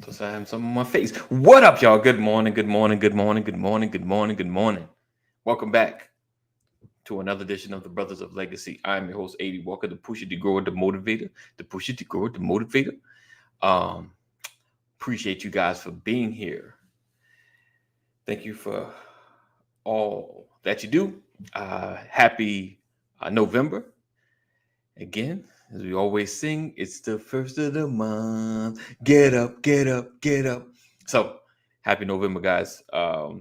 Plus, I have some on my face. What up, y'all? Good morning, good morning, good morning, good morning, good morning, good morning. Welcome back to another edition of the Brothers of Legacy. I'm your host, A.D. Walker, the pusher, the grower, the motivator, the pusher, the grower, the motivator. Appreciate you guys for being here. Thank you for all that you do. Happy November. Again, as we always sing, it's the first of the month. Get up, get up, get up. So, happy November, guys. So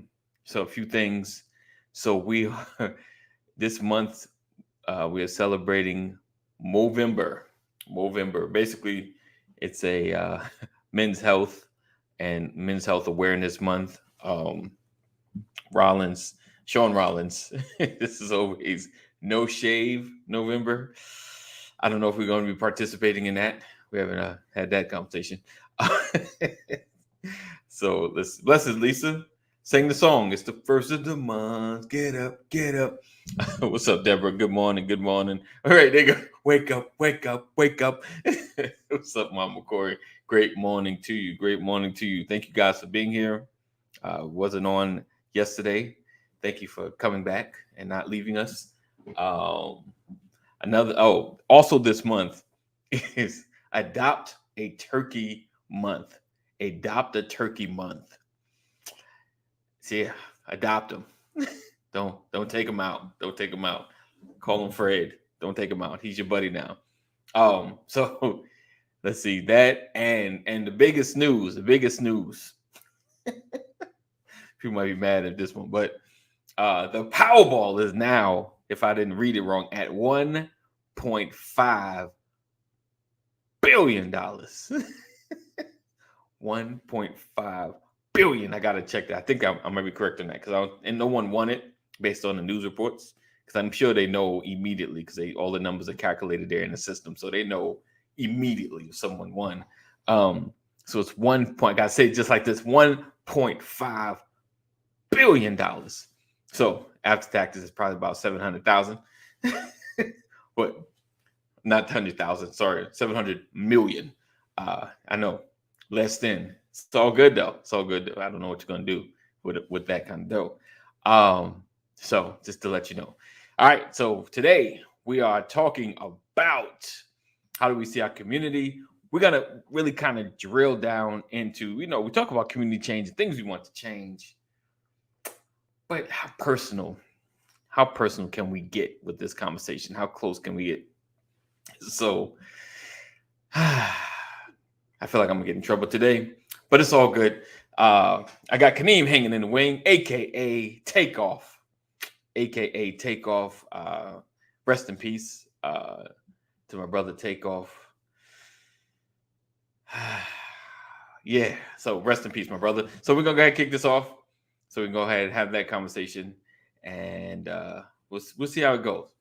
a few things. So we are this month we are celebrating Movember. Movember. Basically, it's a men's health and men's health awareness month. Sean Rollins. This is always No Shave November. I don't know if we're going to be participating in that. We haven't had that conversation. So let's blessed Lisa. Sing the song. It's the first of the month. Get up, get up. What's up, Deborah? Good morning, good morning. All right, there you go. Wake up, wake up, wake up. What's up, Mama Corey? Great morning to you. Great morning to you. Thank you guys for being here. Wasn't on yesterday. Thank you for coming back and not leaving us. Also this month is Adopt a Turkey Month. Adopt a Turkey Month. See, adopt them. Don't take him out. Don't take him out. Call him Fred. Don't take him out. He's your buddy now. So let's see that and the biggest news. People might be mad at this one, but the Powerball is now, if I didn't read it wrong, at $1.5 billion. $1.5 billion. I gotta check that. I think I might be correct on that because no one won it based on the news reports. Because I'm sure they know immediately because all the numbers are calculated there in the system, so they know immediately if someone won. So it's I gotta say it just like this: $1.5 billion. So after taxes, it's probably about 700,000, but not 100,000. Sorry, 700 million. I know, less than. It's all good though. It's all good. I don't know what you're gonna do with that kind of dough. So just to let you know. All right. So today we are talking about how do we see our community. We're gonna really kind of drill down into, we talk about community change and things we want to change. But how personal can we get with this conversation? How close can we get? So I feel like I'm gonna get in trouble today, but it's all good. I got Kaneem hanging in the wing, aka Takeoff. Rest in peace to my brother Takeoff. Yeah, so rest in peace, my brother. So we're gonna go ahead and kick this off. So we can go ahead and have that conversation, and we'll see how it goes.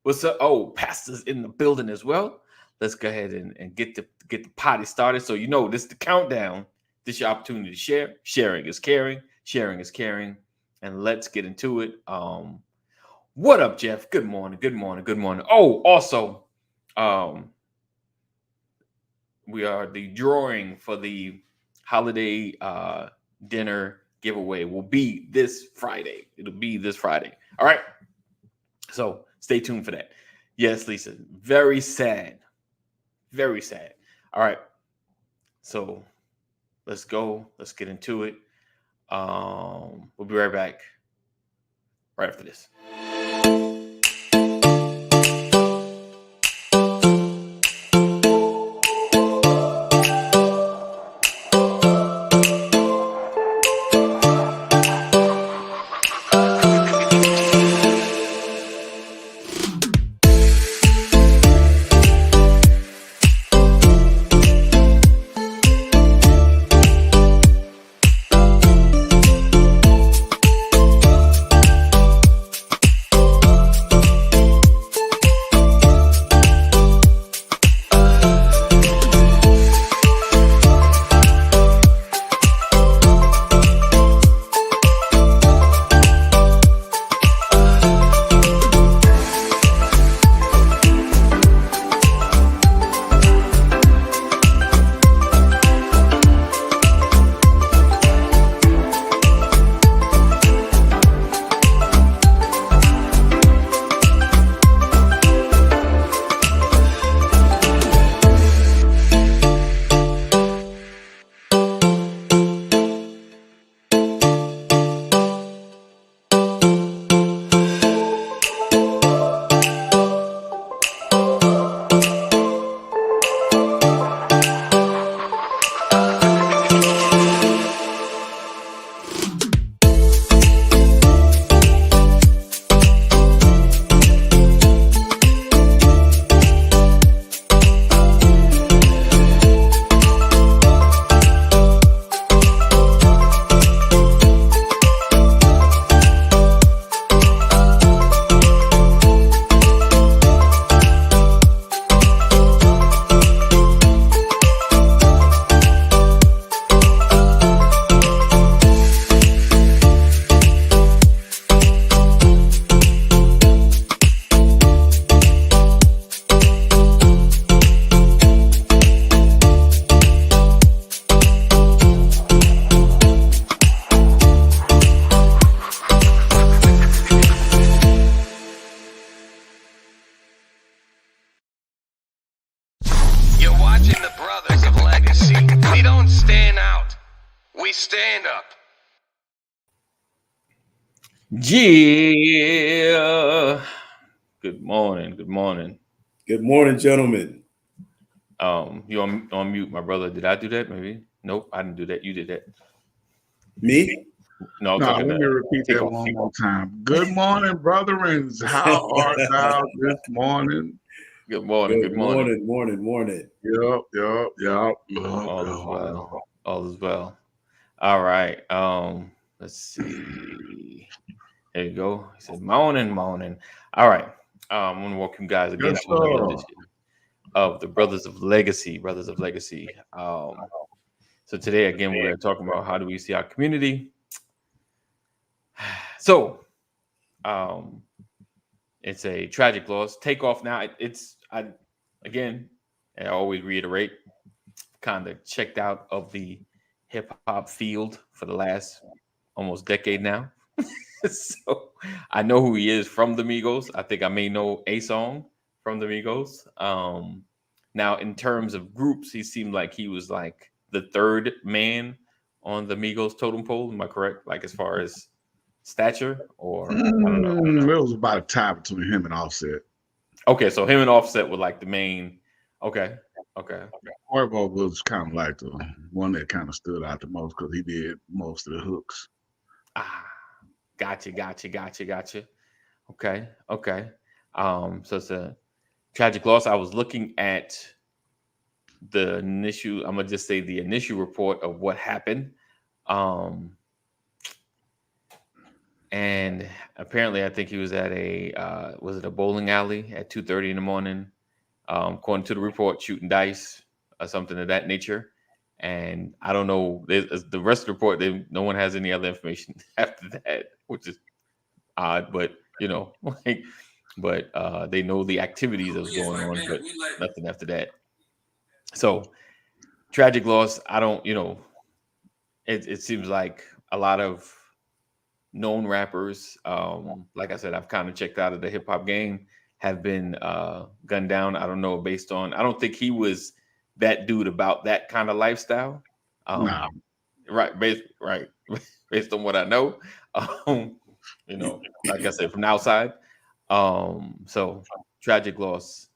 What's up? Oh, pastor's in the building as well. Let's go ahead and get the party started. So this is the countdown. This is your opportunity to share. Sharing is caring. Sharing is caring. And let's get into it. What up, Jeff? Good morning. Good morning. Good morning. Oh, also, we are the drawing for the holiday dinner giveaway will be this Friday. It'll be this Friday. All right. So stay tuned for that. Yes, Lisa. Very sad. Very sad. All right. So let's go. Let's get into it. We'll be right back right after this. We don't stand out. We stand up. Yeah. Good morning. Good morning. Good morning, gentlemen. You on mute, my brother. Did I do that? Maybe. Nope, I didn't do that. You did that. Me? No, I'm No, talking let me repeat that one more time. Good morning, brethren. How art thou this morning? Good morning. Good morning. Morning. Yep. All is well. All is well. All right. Let's see. There you go. He said morning. All right. I'm gonna welcome you guys again Yes, to another sir. edition of the Brothers of Legacy. So today again we're talking about how do we see our community. So it's a tragic loss. Take off now. I always reiterate, kind of checked out of the hip hop field for the last almost decade now. So I know who he is from the Migos. I think I may know a song from the Migos. Now in terms of groups, he seemed like he was like the third man on the Migos totem pole. Am I correct? Like as far as stature, or I don't know. It was about a tie between him and Offset. Okay, so him and Offset were like the main. Okay. Quavo was kind of like the one that kind of stood out the most because he did most of the hooks. Gotcha. Okay. So it's a tragic loss. I was looking at the initial. I'm gonna just say the initial report of what happened. And apparently, I think he was at a was it a bowling alley at 2:30 in the morning, according to the report, shooting dice or something of that nature. And I don't know the rest of the report. No one has any other information after that, which is odd. But they know the activities that was going on, but nothing after that. So tragic loss. I don't. It seems like a lot of known rappers, like I said, I've kind of checked out of the hip hop game, have been gunned down. I don't know, I don't think he was that dude about that kind of lifestyle. No. Right, based on what I know. Like I said, from the outside. So tragic loss.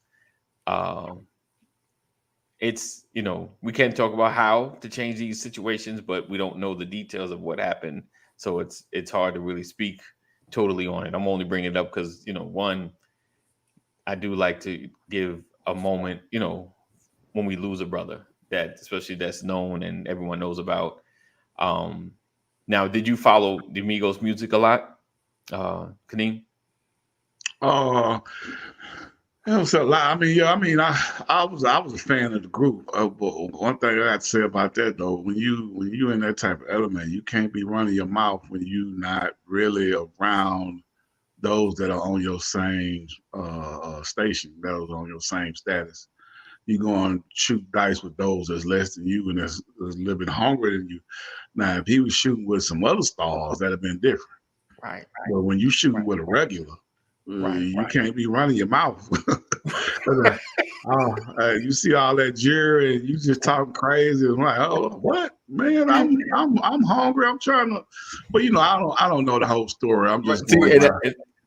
It's we can't talk about how to change these situations, but we don't know the details of what happened. So it's hard to really speak totally on it. I'm only bringing it up because one, I do like to give a moment, when we lose a brother especially that's known and everyone knows about. Now, did you follow the Migos music a lot, Kaneem? It was a lot. I was a fan of the group. But one thing I got to say about that though, when you in that type of element, you can't be running your mouth when you not really around those that are on your same station, those on your same status. You go and shoot dice with those that's less than you and that's a little bit hungrier than you. Now, if he was shooting with some other stars, that'd have been different. Right. But when you shooting with a regular, you can't be running your mouth. You see all that jury and you just talking crazy. I'm like, oh, what, man? I'm hungry. I'm trying to, but I don't know the whole story. I'm just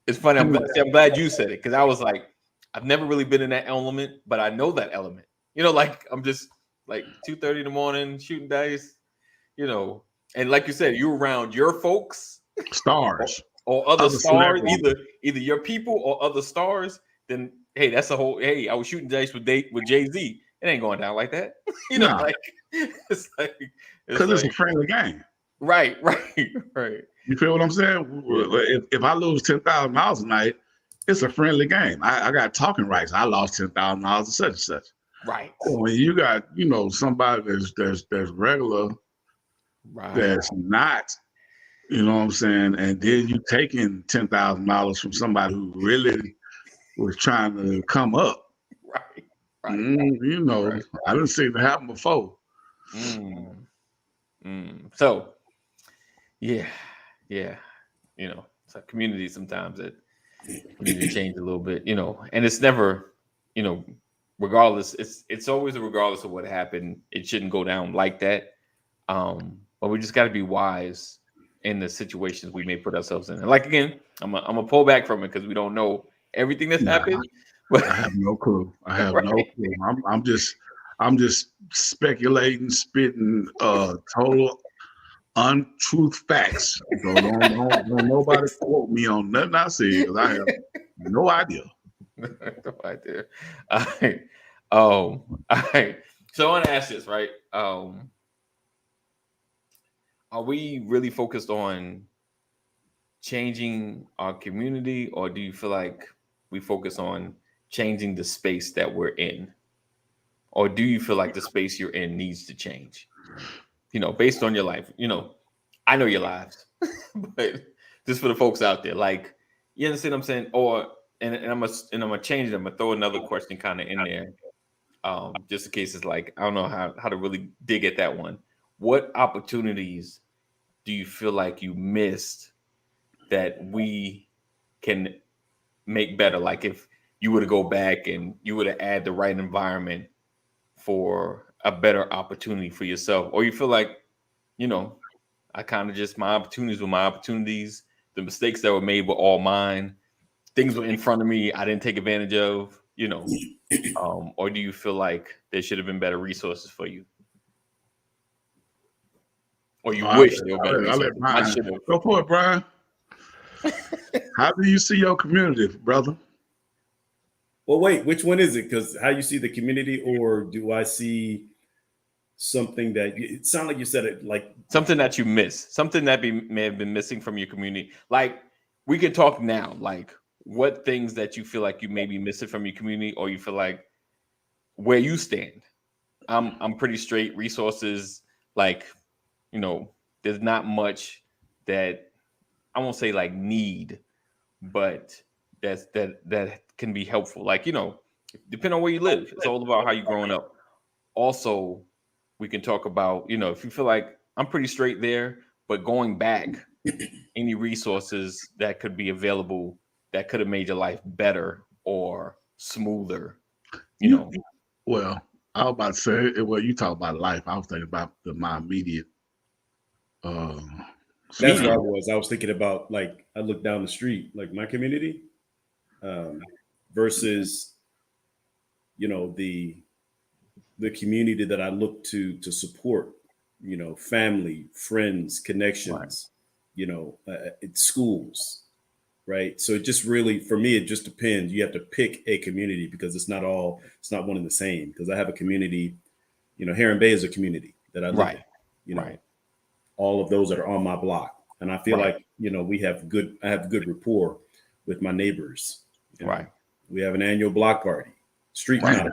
it's funny. I'm glad you said it because I was like, I've never really been in that element, but I know that element. Like I'm just like 2:30 in the morning shooting dice. And like you said, you're around your folks, stars. Or other stars, either your people or other stars, then hey, that's a whole. Hey, I was shooting dice with Jay-Z. It ain't going down like that. It's because it's a friendly game. Right. You feel what I'm saying? If I lose $10,000 a night, it's a friendly game. I got talking rights. I lost $10,000 to such and such. Right. So when you got somebody that's regular, that's not. You know what I'm saying? And then you taking $10,000 from somebody who really was trying to come up. Right. I didn't see it happen before. So, yeah. It's a community sometimes that we need to change a little bit, and it's never, regardless, it's always a regardless of what happened. It shouldn't go down like that. But we just got to be wise in the situations we may put ourselves in. And like again, I'm a pull back from it because we don't know everything that's happened. But I have no clue. I have Right. no clue. I'm just speculating, spitting total untruth facts. So don't nobody quote me on nothing I said because I have no idea. no idea. All right. All right. So I want to ask this, right? Are we really focused on changing our community, or do you feel like we focus on changing the space that we're in? Or do you feel like the space you're in needs to change? Based on your life, I know your lives, but just for the folks out there, like, you understand what I'm saying? Or, and I'm gonna change it. I'm gonna throw another question kind of in there. Just in case it's like, I don't know how to really dig at that one. What opportunities do you feel like you missed that we can make better? Like if you were to go back and you were to add the right environment for a better opportunity for yourself, or you feel like, I kind of just, my opportunities were my opportunities. The mistakes that were made were all mine. Things were in front of me I didn't take advantage of, or do you feel like there should have been better resources for you? Or you wish there were better resources? I should have. Go for it, Brian. How do you see your community, brother? Well, wait, which one is it? Because how you see the community, or do I see something that it sounded like you said it like something that you miss, something that may have been missing from your community? Like, we can talk now, like what things that you feel like you may be missing from your community, or you feel like where you stand. I'm pretty straight. Resources, like, there's not much that I won't say like need, but that can be helpful. Like, depending on where you live, it's all about how you're growing up. Also, we can talk about, if you feel like I'm pretty straight there, but going back, any resources that could be available that could have made your life better or smoother, Well, I was about to say, well, you talk about life. I was thinking about my immediate. That's what I was. I was thinking about, like, I look down the street, like my community, versus, the community that I look to support, family, friends, connections, it's schools, right? So it just really, for me, it just depends. You have to pick a community because it's not one and the same. Because I have a community, Heron Bay is a community that I live in, right. All of those that are on my block. And I feel like, I have good rapport with my neighbors. Right. We have an annual block party, street party.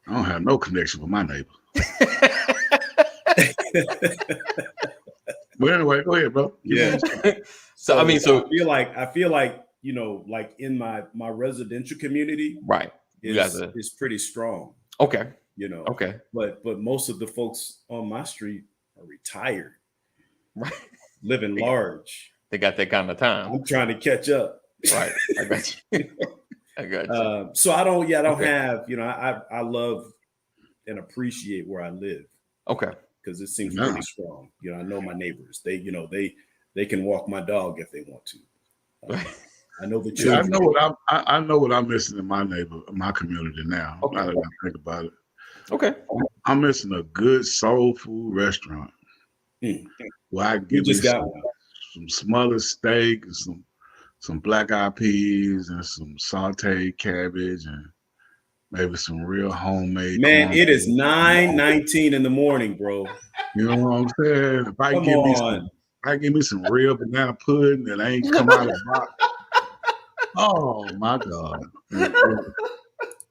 I don't have no connection with my neighbor. But anyway, go ahead, bro. Yeah. So I feel like, like in my residential community, right, is pretty strong. Okay. Okay. But most of the folks on my street are retired, right, living large. They got that kind of time. I'm trying to catch up. Right. I got you. I got you. So I don't have, I love and appreciate where I live. Okay. Because it seems pretty strong. I know my neighbors. They can walk my dog if they want to. I know the children. I know what I'm missing in my community now. Okay. Now that I think about it. Okay. I'm missing a good soul food restaurant where I can get some smothered steak and some black eyed peas and some sauteed cabbage and maybe some real homemade. Man, corn. It is 9:19 in the morning, bro. You know what I'm saying? If I give me some real banana pudding that ain't come out of the box. Oh my God.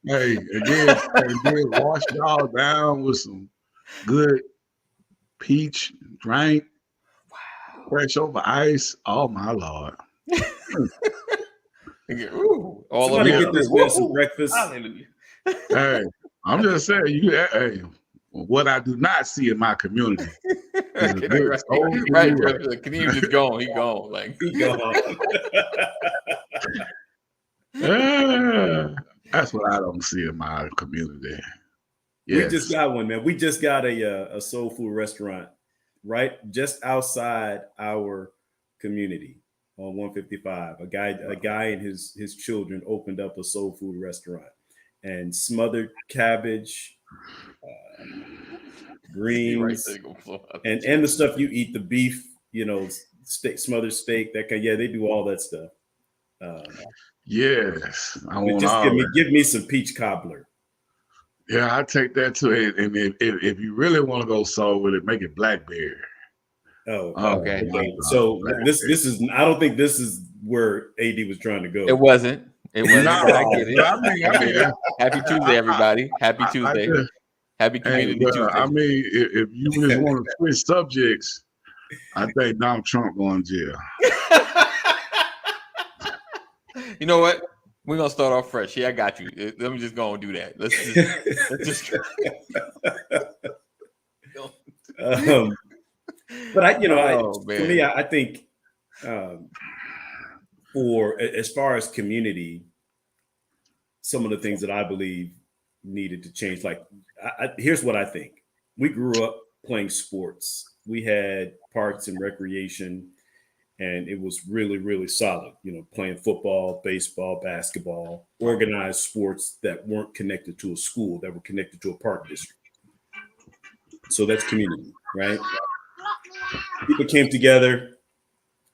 Hey, again, wash it all down with some good peach drink. Wow. Fresh over ice. Oh my Lord. Ooh, Somebody get this man some breakfast. Hallelujah. Hey, I'm just saying, what I do not see in my community. Right. The community's gone. He gone. Like, He gone. That's what I don't see in my community. We Yes. just got one, man. We just got a soul food restaurant right just outside our community on 155. A guy and his children opened up a soul food restaurant, and smothered cabbage, You're right. greens, There you go, Flo. and the stuff you eat, the beef, steak, smothered steak, that kind. Yeah, they do all that stuff. Yes. I want Just all give me that. give me some peach cobbler. Yeah, I take that too. And if you really want to go soul with it, make it blackberry. Oh, Okay. So this is. I don't think this is where AD was trying to go. It wasn't. It wasn't. No, But I get it. but I mean, I get it. Happy Tuesday, everybody. Happy I Tuesday. just, Happy hey, Community well, Tuesday. I mean, if you just want to switch subjects, I think Donald Trump going to jail. You know what? We're gonna start off fresh. Yeah, I got you. Let me just go and do that. Let's just But Oh, for man. me, I think for as far as community, some of the things that I believe needed to change. Like, here's what I think: we grew up playing sports. We had parks and recreation, and it was really, really solid. Playing football, baseball, basketball, organized sports that weren't connected to a school, that were connected to a park district. So that's community, right? People came together,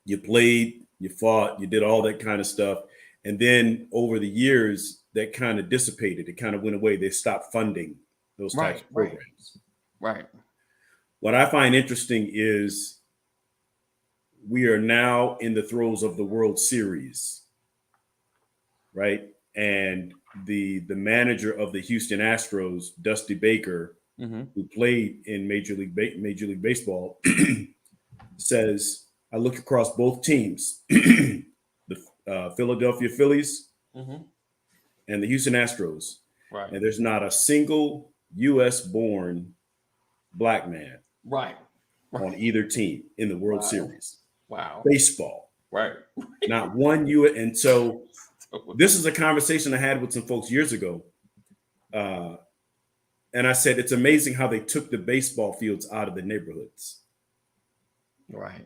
you played, you fought, you did all that kind of stuff. And then over the years, that kind of dissipated. It kind of went away. They stopped funding those types of programs. Right. What I find interesting is we are now in the throes of the World Series, right? And the manager of the Houston Astros, Dusty Baker, who played in Major League Baseball, says, I look across both teams, the Philadelphia Phillies and the Houston Astros, Right. and there's not a single U.S.-born black man on either team in the World Series. Wow. Baseball. Right. Not one U.S. And so this is a conversation I had with some folks years ago. And I said, it's amazing how they took the baseball fields out of the neighborhoods. Right.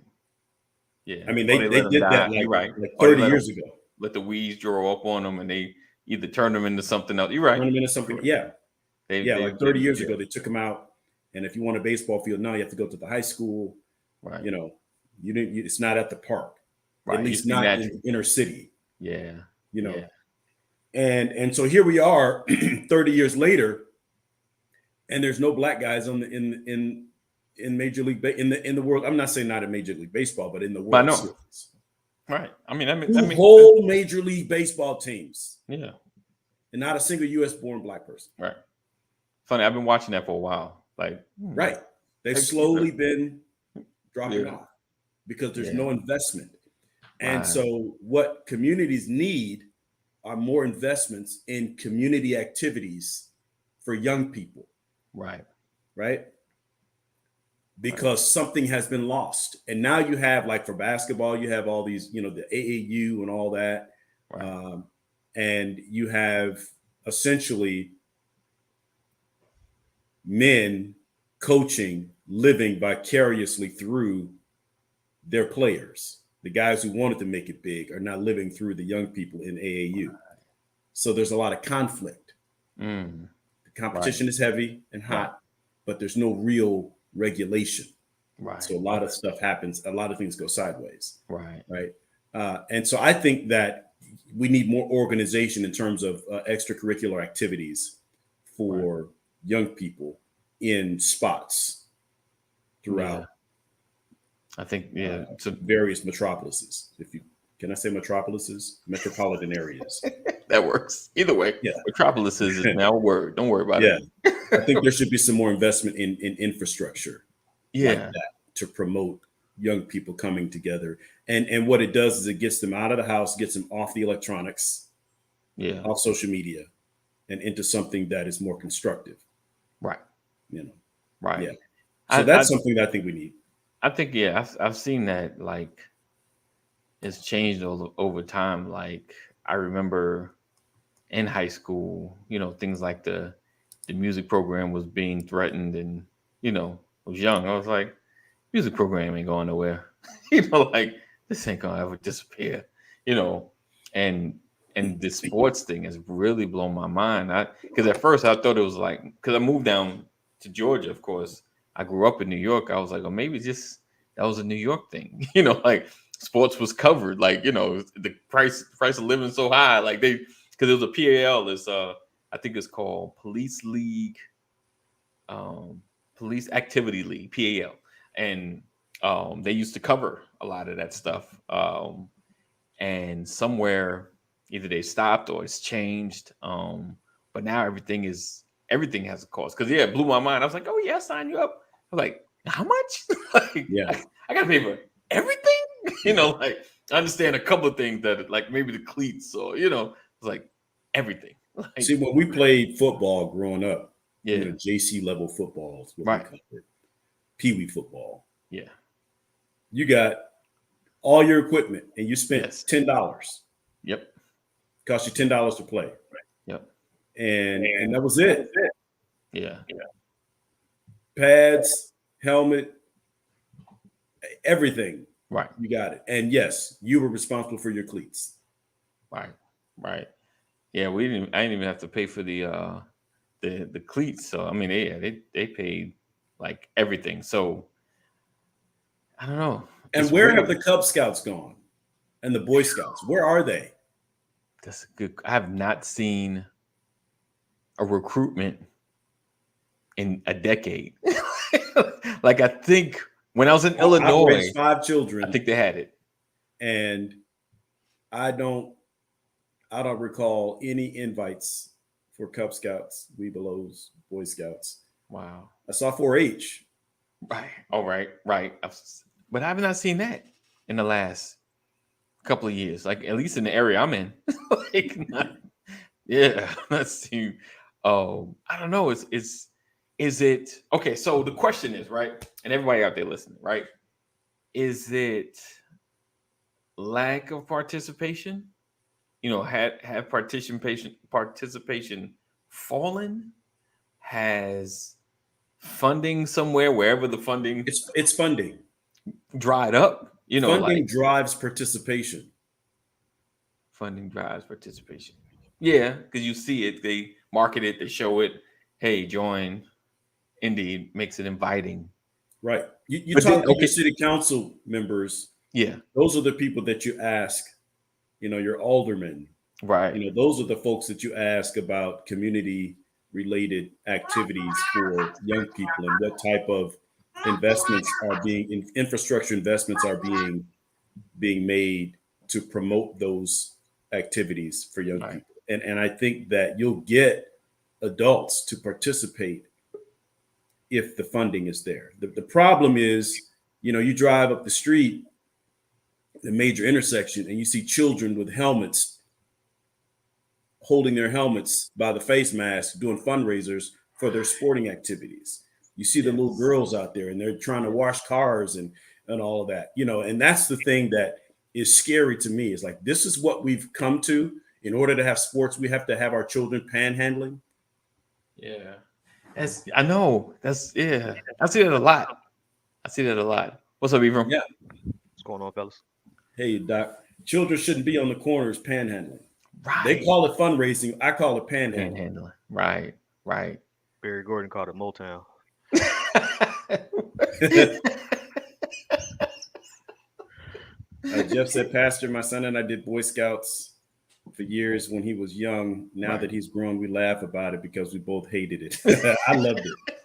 Yeah. I mean, they let 'em did die. that You're right. like Or they 30 let years 'em- ago. Let the weeds grow up on them, and they either turn them into something else. You're right. Turn them into something. Yeah. They Like 30 years yeah. ago, they took them out. And if you want a baseball field now, you have to go to the high school. Right. You didn't. It's not at the park, Right. at least It's not natural. in the inner city. Yeah. Yeah. And so here we are, 30 years later, and there's no black guys in Major League in the world. I'm not saying not in Major League Baseball, but in the But I World know. Series. Right. I mean, Whole Major League Baseball teams, yeah. and not a single U.S.-born black person. Right. Funny. I've been watching that for a while. Like, Right. They've Like, slowly been dropping Yeah. off because there's Yeah. no investment. And Right. so what communities need are more investments in community activities for young people, Right. right? Because something has been lost. And now you have, like, for basketball, you have all these, the AAU and all that. Right. And you have essentially men coaching, living vicariously through their players. The guys who wanted to make it big are now living through the young people in AAU. So there's a lot of conflict. Mm. The competition is heavy and hot, but there's no real regulation. Right. So a lot of stuff happens. A lot of things go sideways. Right. Right. And so I think that we need more organization in terms of extracurricular activities for young people in spots throughout. I think, yeah. So various metropolises. Can I say metropolises? Metropolitan areas. that works. Either way. Yeah. Metropolis is now a word. Don't worry about it. I think there should be some more investment in infrastructure. Yeah. Like that to promote young people coming together. And what it does is it gets them out of the house, gets them off the electronics, off social media, and into something that is more constructive. Right. Right. Yeah. So that's something that I think we need. I think, I've seen that, like, it's changed over time. Like, I remember in high school, things like the music program was being threatened, and I was young. I was like, music program ain't going nowhere. Like this ain't gonna ever disappear. You know, and the sports thing has really blown my mind. Because at first I thought it was like, because I moved down to Georgia, of course. I grew up in New York. I was like, oh, maybe just that was a New York thing. Like sports was covered. Like the price of living so high. Like because it was a PAL. It's I think it's called Police League, Police Activity League, PAL, and they used to cover a lot of that stuff. And somewhere either they stopped or it's changed. But now everything has a cost. Because it blew my mind. I was like, oh yeah, I'll sign you up. I was like, how much? Like, Yeah. I gotta pay for everything. Like I understand a couple of things that like maybe the cleats or it's like everything. Like, See, when we played football growing up, yeah, JC level football is what right. we call it. Pee wee football. Yeah. You got all your equipment and you spent Yes. $10. Yep. Cost you $10 to play. Yep. And that was it. Yeah. Pads, helmet, everything. Right. You got it. And yes, you were responsible for your cleats. Right. Yeah, I didn't even have to pay for the cleats. So I mean, they paid like everything. So I don't know. And It's where weird. have the Cub Scouts gone? And the Boy Scouts? Where are they? That's good. I have not seen a recruitment in a decade. Like I think when I was in I've Illinois, raised 5 children. I think they had it. And I don't recall any invites for Cub Scouts, Webelos, Boy Scouts. Wow. I saw 4-H. Right. All right. Right. But I have not seen that in the last couple of years. Like at least in the area I'm in. Like let's see. I don't know. Is it okay? So the question is, right, and everybody out there listening, right? Is it lack of participation? Have participation fallen? Has funding somewhere, wherever the funding It's funding. dried up? Funding drives participation. Funding drives participation. Yeah, because you see it, they market it, they show it. Hey, join. Indeed, makes it inviting. Right. You But talk then- to your city council members. Yeah, Those are the people that you ask, your aldermen. right. Those are the folks that you ask about community related activities for young people and what type of investments are infrastructure investments are being made to promote those activities for young Right. people. And I think that you'll get adults to participate if the funding is there. The problem is, you drive up the street, the major intersection, and you see children with helmets holding their helmets by the face mask doing fundraisers for their sporting activities. You see the little girls out there and they're trying to wash cars and all of that, and that's the thing that is scary to me. Is like, this is what we've come to. In order to have sports, we have to have our children panhandling. Yeah. I know. I see that a lot. What's up, Ephraim? Yeah. What's going on, fellas? Hey, Doc, children shouldn't be on the corners panhandling. Right. They call it fundraising. I call it panhandling. Panhandling. Right. Barry Gordon called it Motown. Jeff said, Pastor, my son and I did Boy Scouts for years when he was young. Now that he's grown, we laugh about it because we both hated it. I loved it.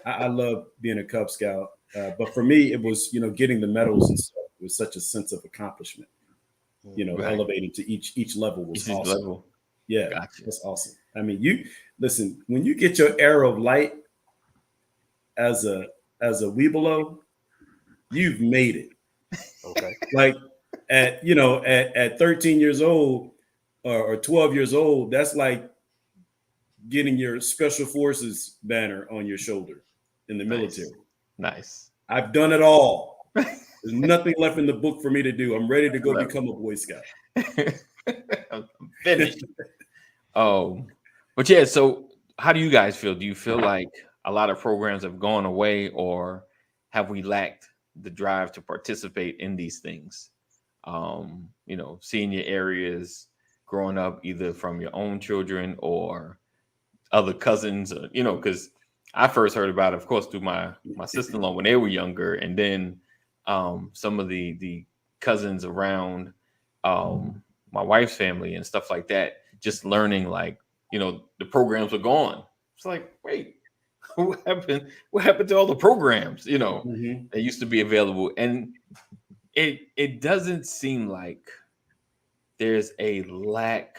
I love being a Cub Scout. But for me, it was, getting the medals and stuff. It was such a sense of accomplishment. Right. Elevating to each level was Each awesome. level. Yeah, Gotcha. that's awesome. I mean, you listen, when you get your arrow of light as a Weebelo, you've made it. Okay. Like at 13 years old or 12 years old, that's like getting your special forces banner on your shoulder in the military. Nice. I've done it all. There's nothing left in the book for me to do. I'm ready to go Love it. become a Boy Scout. I'm finished. But yeah, so how do you guys feel? Do you feel like a lot of programs have gone away, or have we lacked the drive to participate in these things? Seeing your areas growing up, either from your own children or other cousins, because I first heard about it, of course, through my sister-in-law when they were younger, and then some of the cousins around my wife's family and stuff like that, just learning like, the programs were gone. It's like, wait, what happened? What happened to all the programs, that used to be available? And it doesn't seem like there's a lack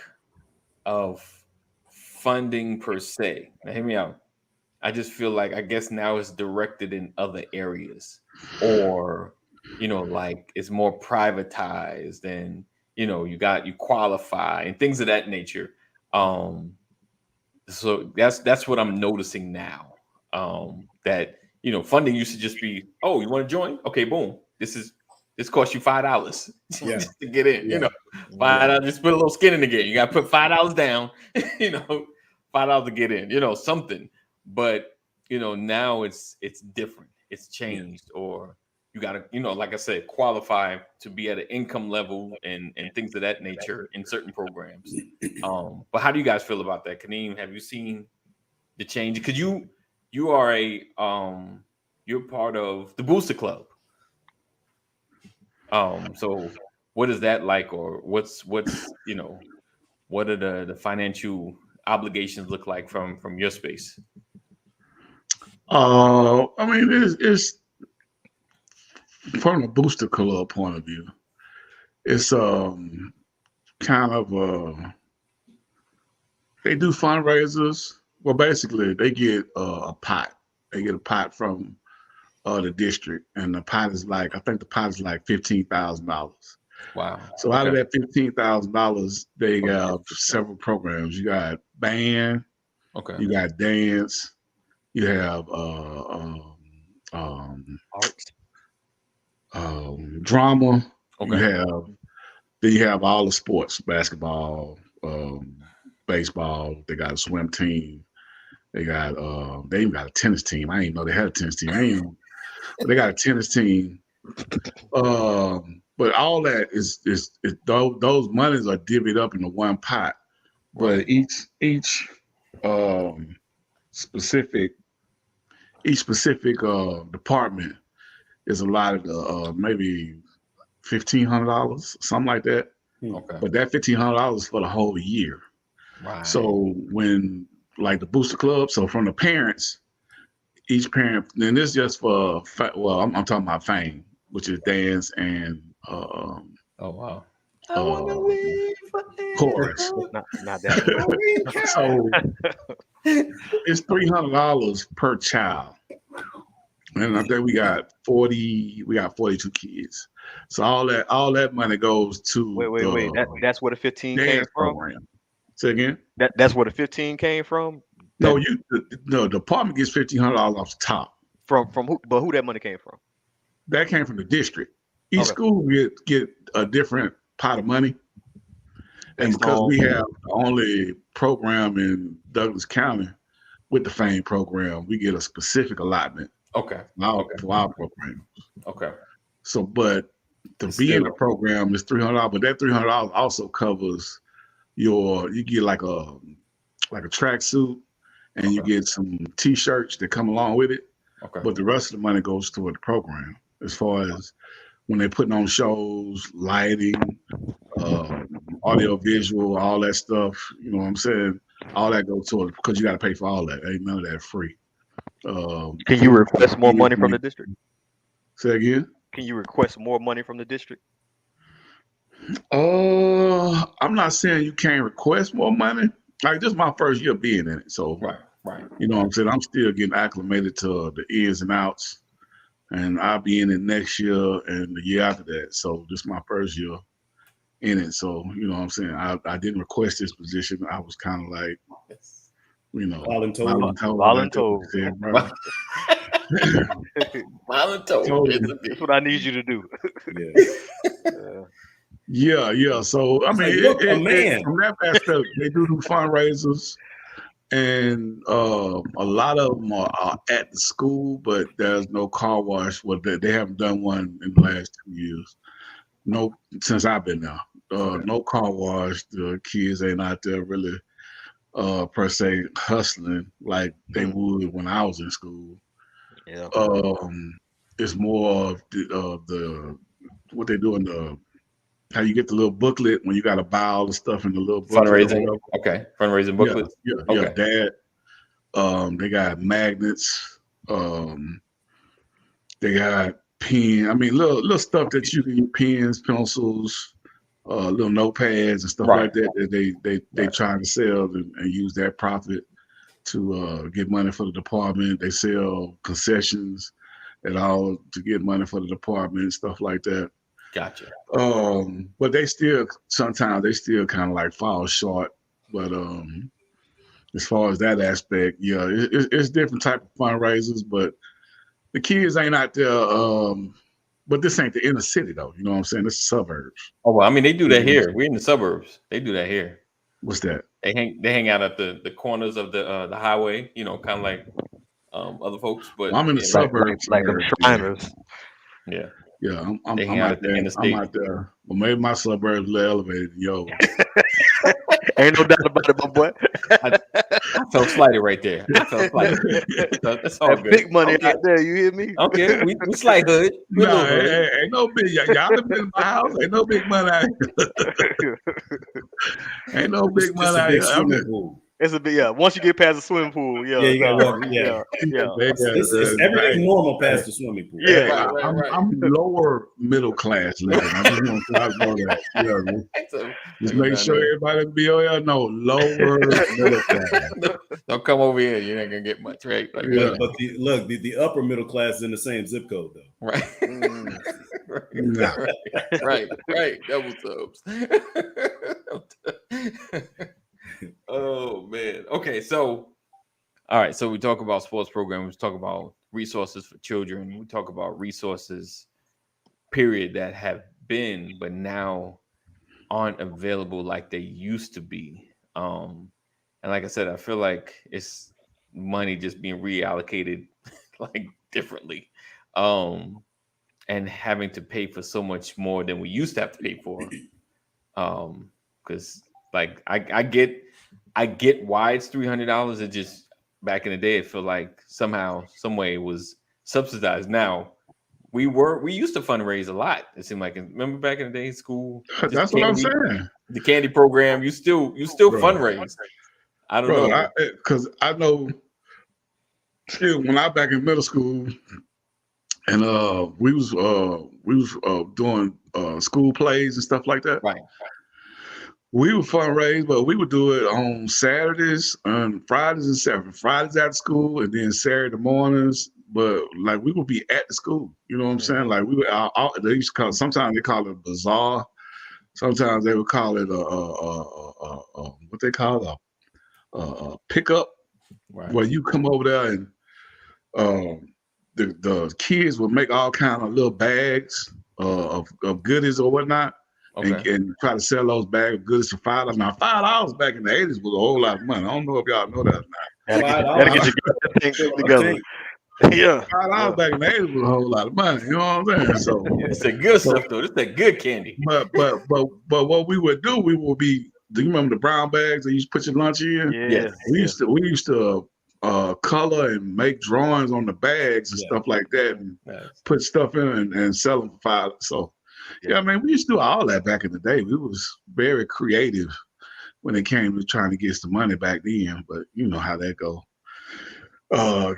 of funding per se. Now, hear me out. I just feel like, I guess now it's directed in other areas, or like it's more privatized, and you qualify and things of that nature. So that's what I'm noticing now. That funding used to just be, oh, you want to join? Okay, boom. This costs you $5 just to get in. $5. Just put a little skin in the game. You got to put $5 down. $5 to get in. Something. But now it's different. It's changed, or you got to like I said, qualify to be at an income level and things of that nature in certain programs. But how do you guys feel about that? Kaneem, have you seen the change? Because you are you're part of the Booster Club. So what is that like, or what's what are the financial obligations look like from your space? I mean, it's from a Booster Club point of view. It's kind of they do fundraisers. Well, basically, they get a pot. They get a pot from the district, and the pot is I think the pot is like $15,000. Wow! So out of that $15,000, they have several programs. You got band. Okay. You got dance. You have arts. Drama. Okay. You have all the sports: basketball, baseball. They got a swim team. They even got a tennis team. I didn't know they had a tennis team. But they got a tennis team. But all that is those monies are divvied up into one pot. But each specific department is allotted maybe $1,500, something like that. Okay. But that $1,500 is for the whole year. Right. So when like the Booster Club, so from the parents, each parent, and this is just for I'm talking about fame, which is dance and oh wow. Chorus. Not that. So it's $300 per child. And I think we got 42 kids. So all that money goes to wait. That's where the 15 came from. Program. Say again? That's where the 15 came from? No, the department gets $1,500 off the top. From who? But who that money came from? That came from the district. Each school get a different pot of money. And because we have the only program in Douglas County with the FAME program, we get a specific allotment. Okay. For our program. Okay. So, but to be in the program is $300, but that $300 also covers you get like a tracksuit, and you get some T-shirts that come along with it. Okay. But the rest of the money goes toward the program, as far as when they're putting on shows, lighting, audio, visual, all that stuff. You know what I'm saying? All that goes toward it, because you got to pay for all that. Ain't none of that free. Can you request more money from the district? Say again? Can you request more money from the district? I'm not saying you can't request more money. Like, this is my first year being in it, so right. You know what I'm saying? I'm still getting acclimated to the ins and outs, and I'll be in it next year and the year after that. So this is my first year in it. So you know what I'm saying? I didn't request this position. I was kind of like, voluntold. Voluntold. That's what I need you to do. Yeah. Yeah. So I It's mean, like, look, a man. from that aspect, they do fundraisers, and a lot of them are at the school, but there's no car wash. Well, they haven't done one in the last 2 years. No, since I've been there. No car wash. The kids ain't out there really, per se, hustling like they would when I was in school. Yeah. It's more of the what they do in the how you get the little booklet when you got to buy all the stuff in the little booklet. Fundraising. Okay. Fundraising booklets. Yeah, Okay. that. They got magnets. They got pen. I mean, little stuff that you can use, pens, pencils, little notepads and stuff like that. They trying to sell and use that profit to get money for the department. They sell concessions and all to get money for the department and stuff like that. Gotcha. But they still sometimes kind of like fall short. But as far as that aspect, yeah, it's different type of fundraisers, but the kids ain't out there. But this ain't the inner city though. You know what I'm saying? It's the suburbs. Oh well, I mean they do that here. We're in the suburbs. They do that here. What's that? They hang out at the corners of the highway. You know, kind of like other folks. But I'm in the suburbs, like the Shriners. Yeah. Yeah, I'm They hang out out at the there. interstate. I'm out there. Well, maybe my suburbs a little elevated. Yo, Ain't no doubt about it, my boy. I felt slighted right there. I felt slighted. So that's all That good. big money Okay. out there. You hear me? Okay, we slight hood. We a nah, little hood. ain't no big. Y'all been in my house. Ain't no big money out here. Ain't no big It's money a out big here. swimming pool. It's a bit, yeah. Once you get past the swimming pool, yeah, Yeah, you gotta no, walk. Yeah, It's everything normal past the swimming pool. Yeah. Right. I'm lower middle class level. I just want to know that. Yeah, So, just make sure everybody be on here. No, lower middle class. don't come over here. You're not gonna get much, right? Like, Yeah. But the upper middle class is in the same zip code though. Right. Nah. right. Double subs. Oh man. Okay, so all right. So we talk about sports programs. We talk about resources for children. We talk about resources, period, that have been but now aren't available like they used to be. And like I said, I feel like it's money just being reallocated like differently. And having to pay for so much more than we used to have to pay for. Because like I get why it's $300. It just back in the day, it felt like somehow, some way it was subsidized. Now we used to fundraise a lot. It seemed like, remember back in the day, school. That's what I'm saying. The candy program, you still Bro. fundraise. I don't know. Because I know when I back in middle school, and we was doing school plays and stuff like that. Right. We would fundraise, but we would do it on Saturdays and Fridays and Saturdays. Fridays after school, and then Saturday mornings. But like we would be at the school. You know what I'm saying? Like we would. They used to call. Sometimes they call it a bazaar. Sometimes they would call it what they call a pickup. Right. Where you come over there and the kids would make all kind of little bags of goodies or whatnot, and try to sell those bags of goodies for $5. Now $5 back in the 80s was a whole lot of money. I don't know if y'all know that or not. Gotta get your together. Yeah. $5 back in the 80s was a whole lot of money. You know what I'm saying? So it's a good stuff though. It's that good candy. But what we would do, we would be. Do you remember the brown bags that you used to put your lunch in? Yeah. We used to color and make drawings on the bags and stuff like that, and put stuff in and sell them for $5. So I mean, we used to do all that back in the day. We was very creative when it came to trying to get some money back then. But you know how that go. I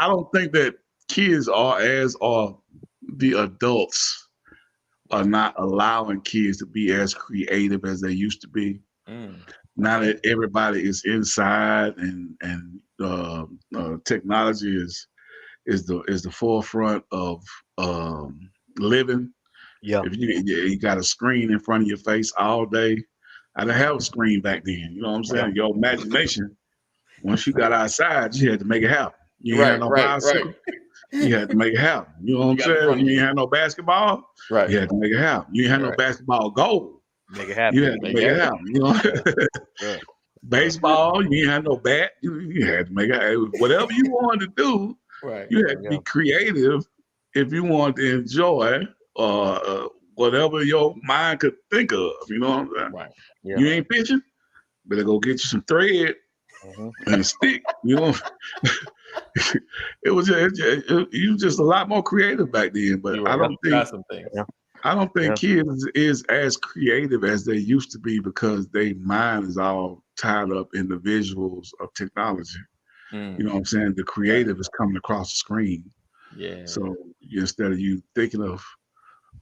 don't think that kids are the adults are not allowing kids to be as creative as they used to be. Now that everybody is inside and technology is the forefront of living. Yeah. If you got a screen in front of your face all day, I didn't have a screen back then. You know what I'm saying? Your imagination. Once you got outside, you had to make it happen. You had no bicycle. You had to make it happen. You know what I'm You got it in front saying? of You you. ain't had no basketball. Right. You had to make it happen. You ain't had no Right. basketball goal. Make it happen. You had to Make make it it happen. You know, Yeah. baseball. You ain't had no bat. You had to make it happen. Whatever you wanted to do, Right. you had to be creative if you wanted to enjoy whatever your mind could think of. You know what I'm saying? Right. Yeah. You ain't pitching, better go get you some thread Mhm. and a stick. You know, it was you just a lot more creative back then. But You're I right. don't Try think some things. Yeah. I don't think kids is as creative as they used to be because their mind is all tied up in the visuals of technology. Mm, You know what I'm saying? The creative is coming across the screen. yeah. So instead of you thinking of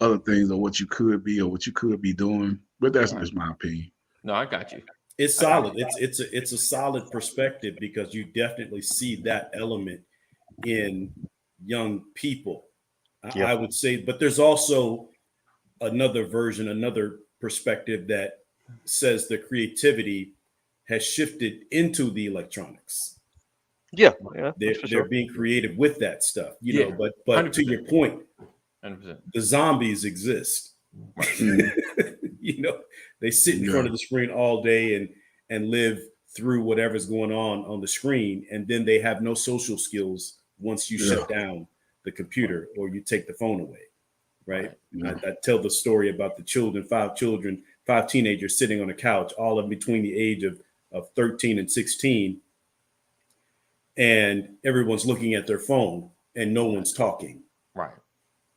other things or what you could be or what you could be doing, but that's just my opinion. No, I got you. It's solid. It's a solid perspective because you definitely see that element in young people. Yeah. I would say, but there's also another version, another perspective that says the creativity has shifted into the electronics. Yeah. Yeah. They're, for they're sure. being creative with that stuff, you Yeah, know. But to 100%. your point, 100%. the zombies exist. You know, they sit in front of the screen all day and live through whatever's going on the screen, and then they have no social skills once you shut down the computer or you take the phone away. Right? I tell the story about the children, five teenagers sitting on a couch, all in between the age of 13 and 16, and everyone's looking at their phone and no one's talking Right.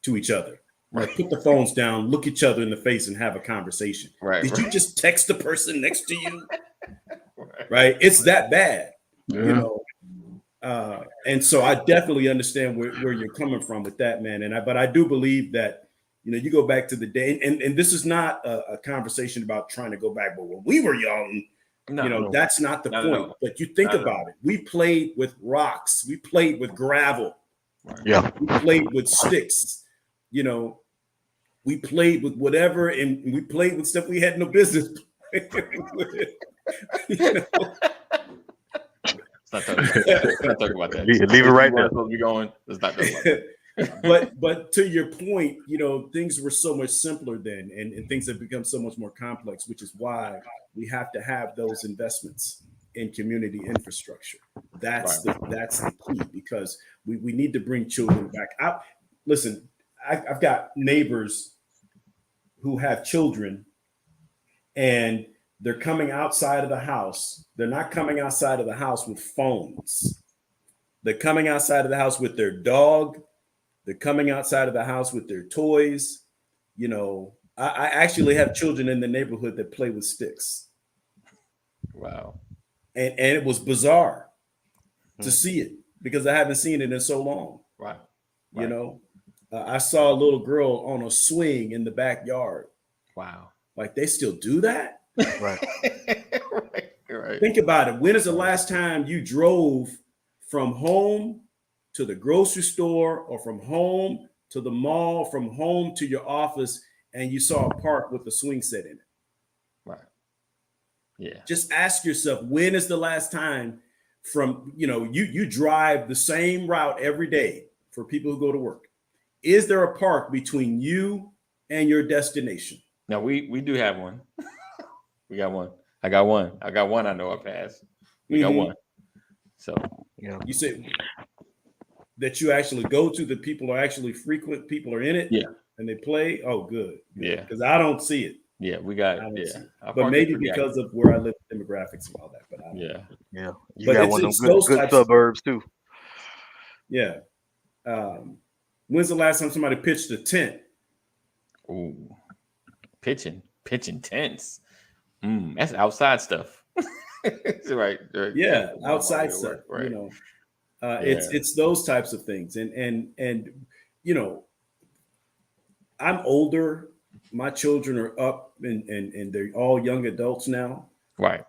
to each other. Like, put the phones down, look each other in the face and have a conversation. Right. Did right. you just text the person next to you? Right? It's that bad, you know. And so I definitely understand where you're coming from with that, man. But I do believe that, you know, you go back to the day, and this is not a conversation about trying to go back, but when we were young, No, you know, that's not the Not at point. all. But you think Not at about it. We played with rocks, we played with gravel, Yeah. we played with sticks, you know, we played with whatever, and we played with stuff we had no business playing with. You know? Let's not talk about that. Leave it right there. Supposed to be going. Let's not talk about that. but to your point, you know, things were so much simpler then, and things have become so much more complex, which is why we have to have those investments in community infrastructure. That's the key, because we need to bring children back. Listen, I've got neighbors who have children, and they're coming outside of the house. They're not coming outside of the house with phones. They're coming outside of the house with their dog. They're coming outside of the house with their toys. You know, I actually have children in the neighborhood that play with sticks. Wow. And it was bizarre to see it because I haven't seen it in so long. Right. You know, I saw a little girl on a swing in the backyard. Wow. Like, they still do that? Right. Right. Think about it. When is the last time you drove from home to the grocery store, or from home to the mall, from home to your office, and you saw a park with a swing set in it? Right. Yeah. Just ask yourself, when is the last time from, you know, you drive the same route every day for people who go to work. Is there a park between you and your destination? Now we do have one. We got one. I got one. I know I passed. We got one. So Yeah. You say that you actually go to, the people are actually frequent, people are in it, Yeah. and they play. Oh, good. Yeah. Because I don't see it. yeah, we got I don't yeah. see it. Our But park is maybe pretty because active. of where I live, demographics and all that. But I don't know. Yeah. Yeah. You But got it's- one of it's them those good types of- suburbs too. Yeah. When's the last time somebody pitched a tent? Ooh. Pitching tents. That's outside stuff. right. Yeah, outside Yeah, stuff. right. You know, it's those types of things, and you know, I'm older. My children are up, and they're all young adults now. Right.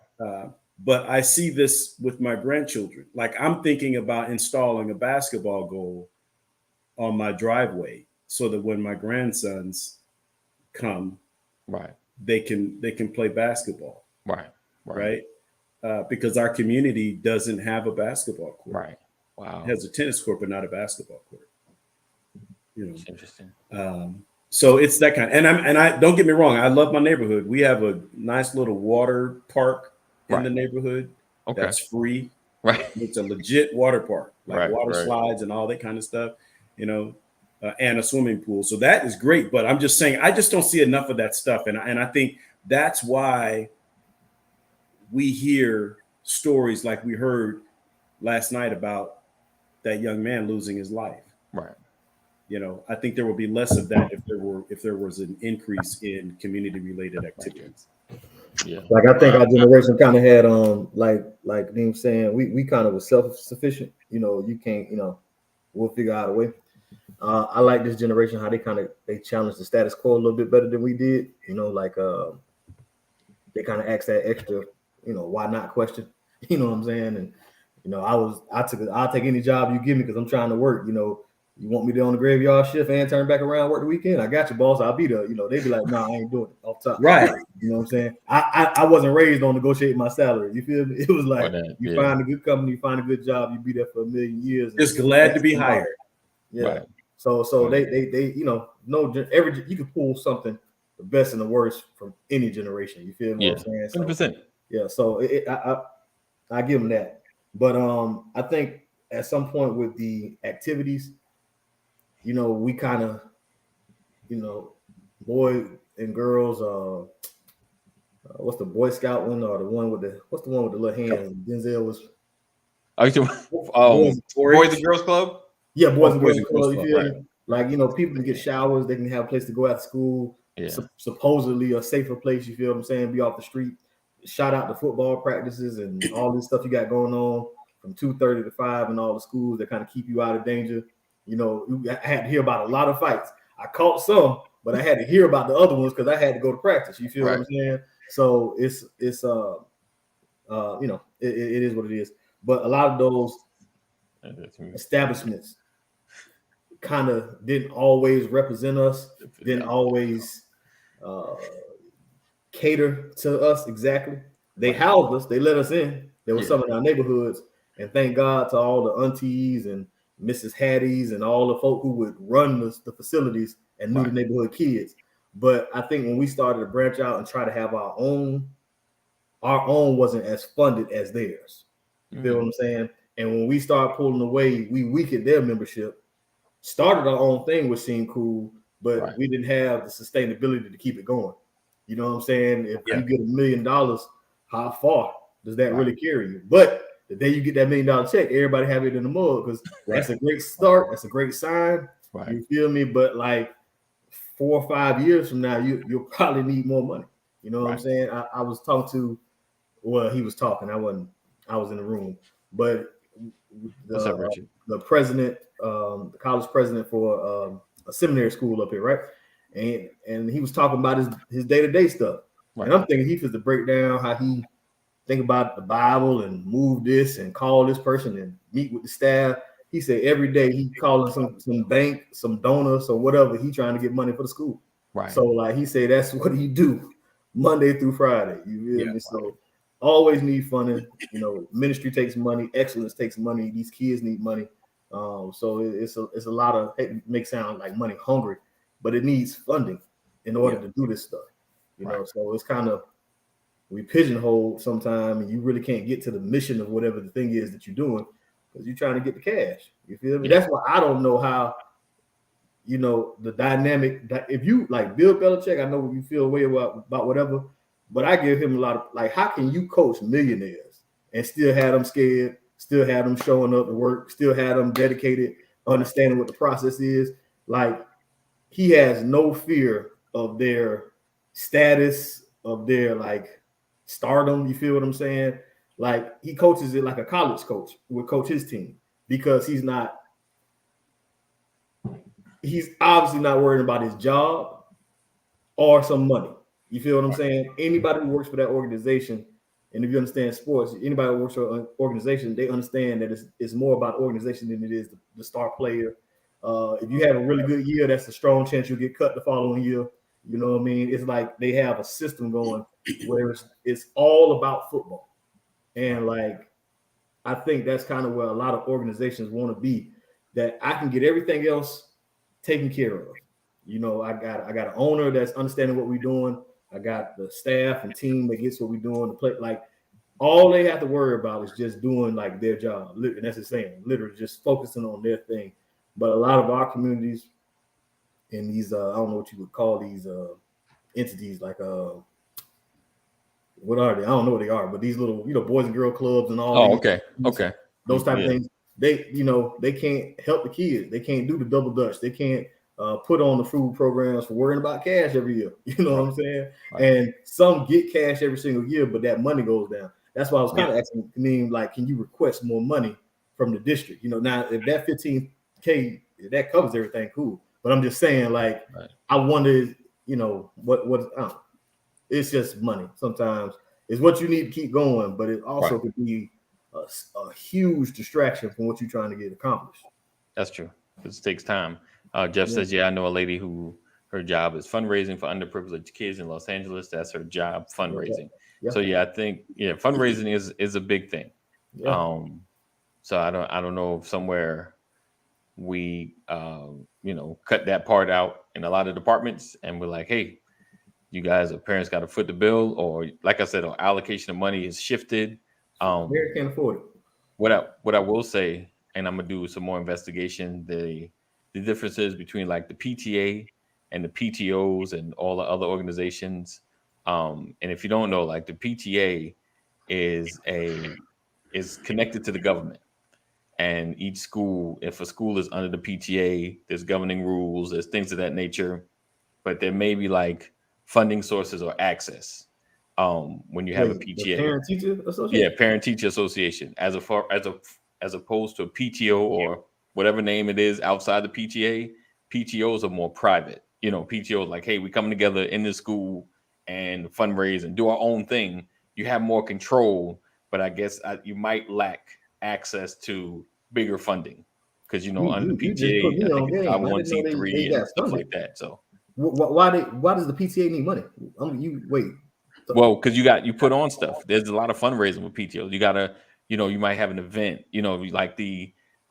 But I see this with my grandchildren. Like, I'm thinking about installing a basketball goal on my driveway so that when my grandsons come, Right. they can play basketball, Right. right? Because our community doesn't have a basketball court. Right. Wow. It has a tennis court, but not a basketball court. You know, It's interesting. so it's that kind. And I don't get me wrong. I love my neighborhood. We have a nice little water park in the neighborhood. Okay. That's free. Right. It's a legit water park, like Right, water right. slides and all that kind of stuff. You know, and a swimming pool. So that is great. But I'm just saying, I just don't see enough of that stuff. And I think that's why we hear stories like we heard last night about that young man losing his life. Right. You know, I think there will be less of that if there was an increase in community related activities. Yeah. Like I think our generation kind of had like Dean saying, we kind of was self-sufficient. You know, you can't, you know, we'll figure out a way. I like this generation how they challenged the status quo a little bit better than we did. You know, like they kind of asked that extra, you know, why not question. You know what I'm saying? And you know, I'll take any job you give me because I'm trying to work. You know, you want me there on the graveyard shift and turn back around work the weekend? I got you, boss. I'll be there. You know, they'd be like, "Nah, I ain't doing it off top." Right. You know what I'm saying? I wasn't raised on negotiating my salary. You feel me? It was like you find a good company, you find a good job, you be there for a million years. Just glad to be hired. Yeah. Right. So they you know, you can pull something, the best and the worst from any generation. You feel me? Yeah. What I'm saying? 100%. Yeah. So I give them that. But I think at some point with the activities, you know, we kind of, you know, boys and girls, what's the Boy Scout one or what's the one with the little hands? Denzel was Are you Boys and Girls Club? Yeah, Boys and Girls Club, Club. You feel me? Like, you know, people can get showers, they can have a place to go after school. Yeah. Supposedly a safer place, you feel what I'm saying? Be off the street. Shout out to football practices and all this stuff you got going on from 2:30 to 5 in all the schools that kind of keep you out of danger. You know, I had to hear about a lot of fights. I caught some, but I had to hear about the other ones because I had to go to practice. You feel what I'm saying? So it's you know, it is what it is. But a lot of those establishments kind of didn't always represent us, didn't always cater to us exactly. They housed us, they let us in. There were some in our neighborhoods, and thank God to all the aunties and Mrs. Hatties and all the folk who would run the facilities and knew the neighborhood kids. But I think when we started to branch out and try to have our own wasn't as funded as theirs. You feel what I'm saying? And when we started pulling away, we weakened their membership. Started our own thing, which seemed cool, but we didn't have the sustainability to keep it going. You know what I'm saying? If you get $1 million, how far does that really carry you? But the day you get that $1 million check, everybody have it in the mug because that's a great start. That's a great sign. You feel me? But like 4 or 5 years from now, you'll probably need more money. You know what I'm saying? I was talking to, well, he was talking. I was in the room, but the president, the college president for a seminary school up here, right? And he was talking about his day-to-day stuff. And I'm thinking he was to break down how he think about the Bible and move this and call this person and meet with the staff. He said every day he calling some bank, some donors or whatever. He trying to get money for the school. Right. So like he said, that's what he do Monday through Friday. You feel me? So always need funding. You know, ministry takes money. Excellence takes money. These kids need money. So it's a lot of, it makes sound like money hungry, but it needs funding in order to do this stuff. You know, so it's kind of, we pigeonhole sometime and you really can't get to the mission of whatever the thing is that you're doing because you're trying to get the cash. You feel me? That's why I don't know how, you know, the dynamic that if you like Bill Belichick, I know you feel a way about whatever, but I give him a lot of like, how can you coach millionaires and still have them scared, still have them showing up to work, still have them dedicated, understanding what the process is? Like, he has no fear of their status, of their like stardom. You feel what I'm saying? Like, he coaches it like a college coach would coach his team because he's obviously not worried about his job or some money. You feel what I'm saying? Anybody who works for that organization, and if you understand sports, anybody who works for an organization, they understand that it's more about organization than it is the star player. If you have a really good year, that's a strong chance you'll get cut the following year. You know what I mean? It's like they have a system going where it's all about football. And like, I think that's kind of where a lot of organizations want to be, that I can get everything else taken care of. You know, I got an owner that's understanding what we're doing. I got the staff and team that gets what we're doing to play. Like all they have to worry about is just doing like their job. And that's the saying, literally just focusing on their thing. But a lot of our communities in these, I don't know what you would call these entities, like what are they? I don't know what they are, but these little, boys and girl clubs and all. Oh, these, okay. Those type of things. They, they can't help the kids. They can't do the double dutch. They can't put on the food programs for worrying about cash every year. You know what I'm saying? Right. And some get cash every single year, but that money goes down. That's why I was kind of asking, like, can you request more money from the district? Now if that $15K, if that covers everything, cool. But I'm just saying, like, I wonder, what it's just money. Sometimes it's what you need to keep going, but it also could be a huge distraction from what you're trying to get accomplished. That's true. It takes time. Jeff says, I know a lady who her job is fundraising for underprivileged kids in Los Angeles. That's her job, fundraising. So I think fundraising is a big thing. So I don't know if somewhere we cut that part out in a lot of departments and we're like, hey, you guys or parents got to foot the bill, or like I said, our allocation of money is shifted. Parents can't afford it. What I will say, and I'm gonna do some more investigation, the differences between like the PTA and the PTOs and all the other organizations. And if you don't know, like the PTA is connected to the government, and each school, if a school is under the PTA, there's governing rules, there's things of that nature, but there may be like funding sources or access when you have a PTA. Parent-teacher association? Parent-teacher association, as opposed to a PTO or whatever name it is outside the PTA. PTOs are more private. PTOs like, hey, we come together in the school and fundraise and do our own thing. You have more control, but I guess you might lack access to bigger funding because under the PTA, I think it's 501c3 and stuff like that. So why does the PTA need money? Wait. Well, because you put on stuff. There's a lot of fundraising with PTOs. You gotta, you might have an event.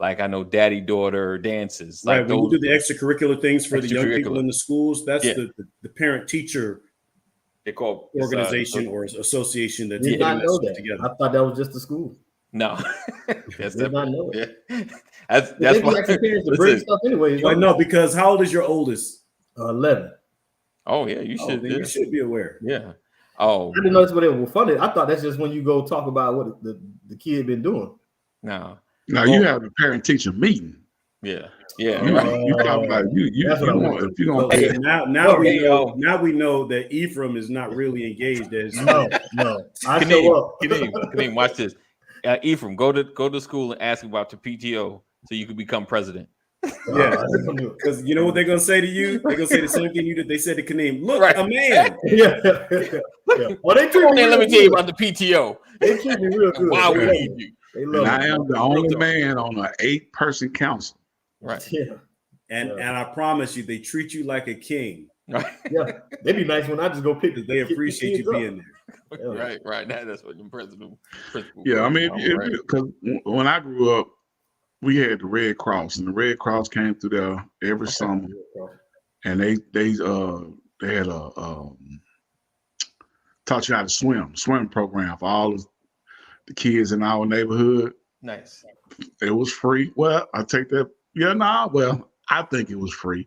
Like I know daddy daughter dances. Right. Like when you do the extracurricular things for the young people in the schools, that's the parent teacher. They call organization or association that's did not know that together. I thought that was just the school. No, that's did not know it. That's why parents to bring stuff anyways. Well, no, because how old is your oldest? 11. Oh yeah, you should. You should be aware. Yeah. Oh, I didn't know that's what they were funded. I thought that's just when you go talk about what the kid been doing. No. Now you have the parent-teacher meeting. Yeah. You talk about if you don't pay. Now we know that Ephraim is not really engaged as no. I show up. Kadeem, watch this. Ephraim, go to school and ask about your PTO so you can become president. Yeah, because you know what they're gonna say to you? They're gonna say the same thing they said to Kaneem. Look, a man. Yeah. Well, they treat me. Let me tell you about the PTO. They treat me real good. Why we need you? And I am the only man on an 8-person council. Right. Yeah. And I promise you, they treat you like a king. Right. Yeah. They'd be nice when I just go pick. They appreciate you being there. Yeah. Right. That's what the principal. Yeah, I mean, because when I grew up, we had the Red Cross, and the Red Cross came through there every summer, and they had a taught you how to swim program for all of the kids in our neighborhood. Nice. It was free. Well, I take that. I think it was free.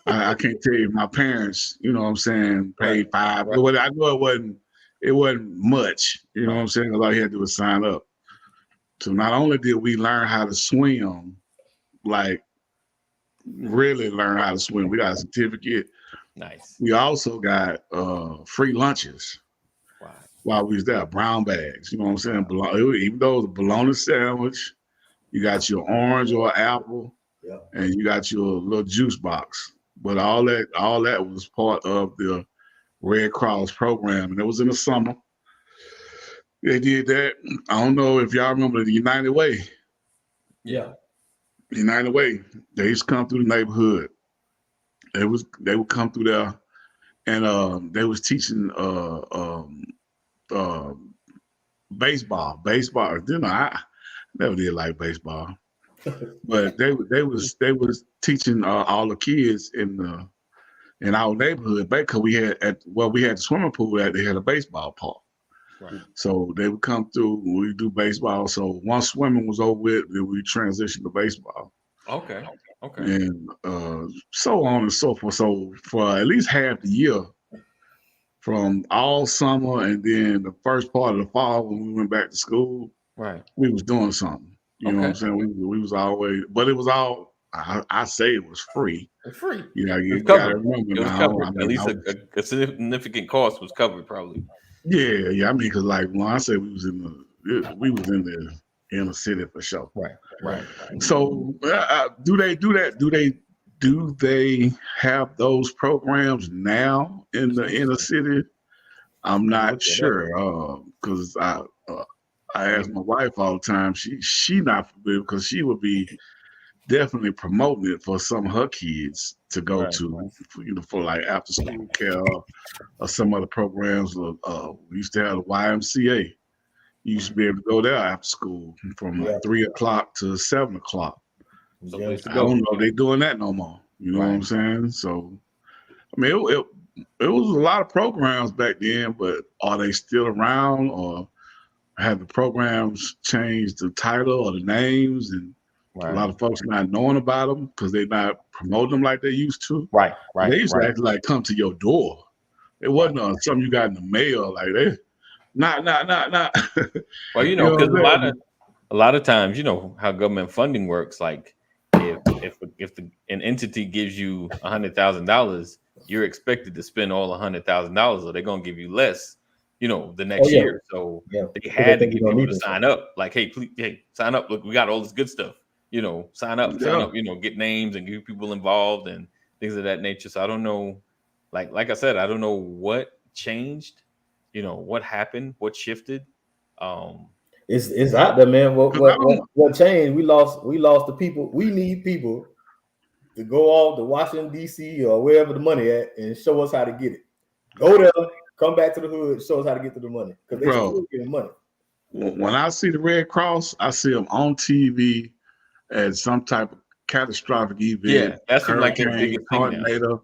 I can't tell you. My parents, paid $5. Right. I know it wasn't much. You know what I'm saying? All you had to do was sign up. So not only did we learn how to swim, like really learn how to swim, we got a certificate. Nice. We also got free lunches. Wow. While we was there, brown bags. You know what I'm saying? Even though it was a bologna sandwich, you got your orange or apple, and you got your little juice box. But all that was part of the Red Cross program, and it was in the summer. They did that. I don't know if y'all remember the United Way. Yeah. United Way. They used to come through the neighborhood. They would come through there, and they was teaching baseball. I never did like baseball. but they was teaching all the kids in our neighborhood, because we had the swimming pool that they had a baseball park. Right. So they would come through, we do baseball. So once swimming was over with, then we transitioned to baseball. Okay. Okay. And so on and so forth. So for at least half the year, from all summer and then the first part of the fall when we went back to school, Right. we was doing something. You know what I'm Okay. saying? We was always, but it was all, I say it was free. It's free. You know, It you was gotta covered. remember It was now. covered. I At mean, least a significant cost was covered, probably. yeah. I mean, because like when I say we was in the inner city for sure. Right. So do they do that? Do they have those programs now in the inner city? I'm not sure because I ask my wife all the time. She not familiar because she would be definitely promoting it for some of her kids to go to, for like after school care or some other programs. We used to have the YMCA. You used to be able to go there after school from 3 o'clock to 7 o'clock. So Yeah. place to I go. don't know if they're doing that no more. You know what I'm saying? So, I mean, it was a lot of programs back then, but are they still around, or have the programs changed the title or the names, and a lot of folks not knowing about them because they're not promoting them like they used to? Right. They used to actually like come to your door. It wasn't something you got in the mail. Like they, not. Well, You know because what I'm saying? a lot of times, you know how government funding works. Like, if an entity gives you $100,000, you're expected to spend all $100,000, or they're gonna give you less, the next year. So they had to get people to sign up. Like, hey, please, sign up. Look, we got all this good stuff. Sign up. Get names and get people involved and things of that nature. So I don't know, like I said, I don't know what changed. What happened, what shifted. It's out there, man. What changed? We lost the people. We need people to go off to Washington, D.C. or wherever the money at and show us how to get it. Go there, come back to the hood, show us how to get to the money. Because they still getting money. When I see the Red Cross, I see them on TV at some type of catastrophic event. Yeah, that's like their hurricane biggest thing now. coordinator.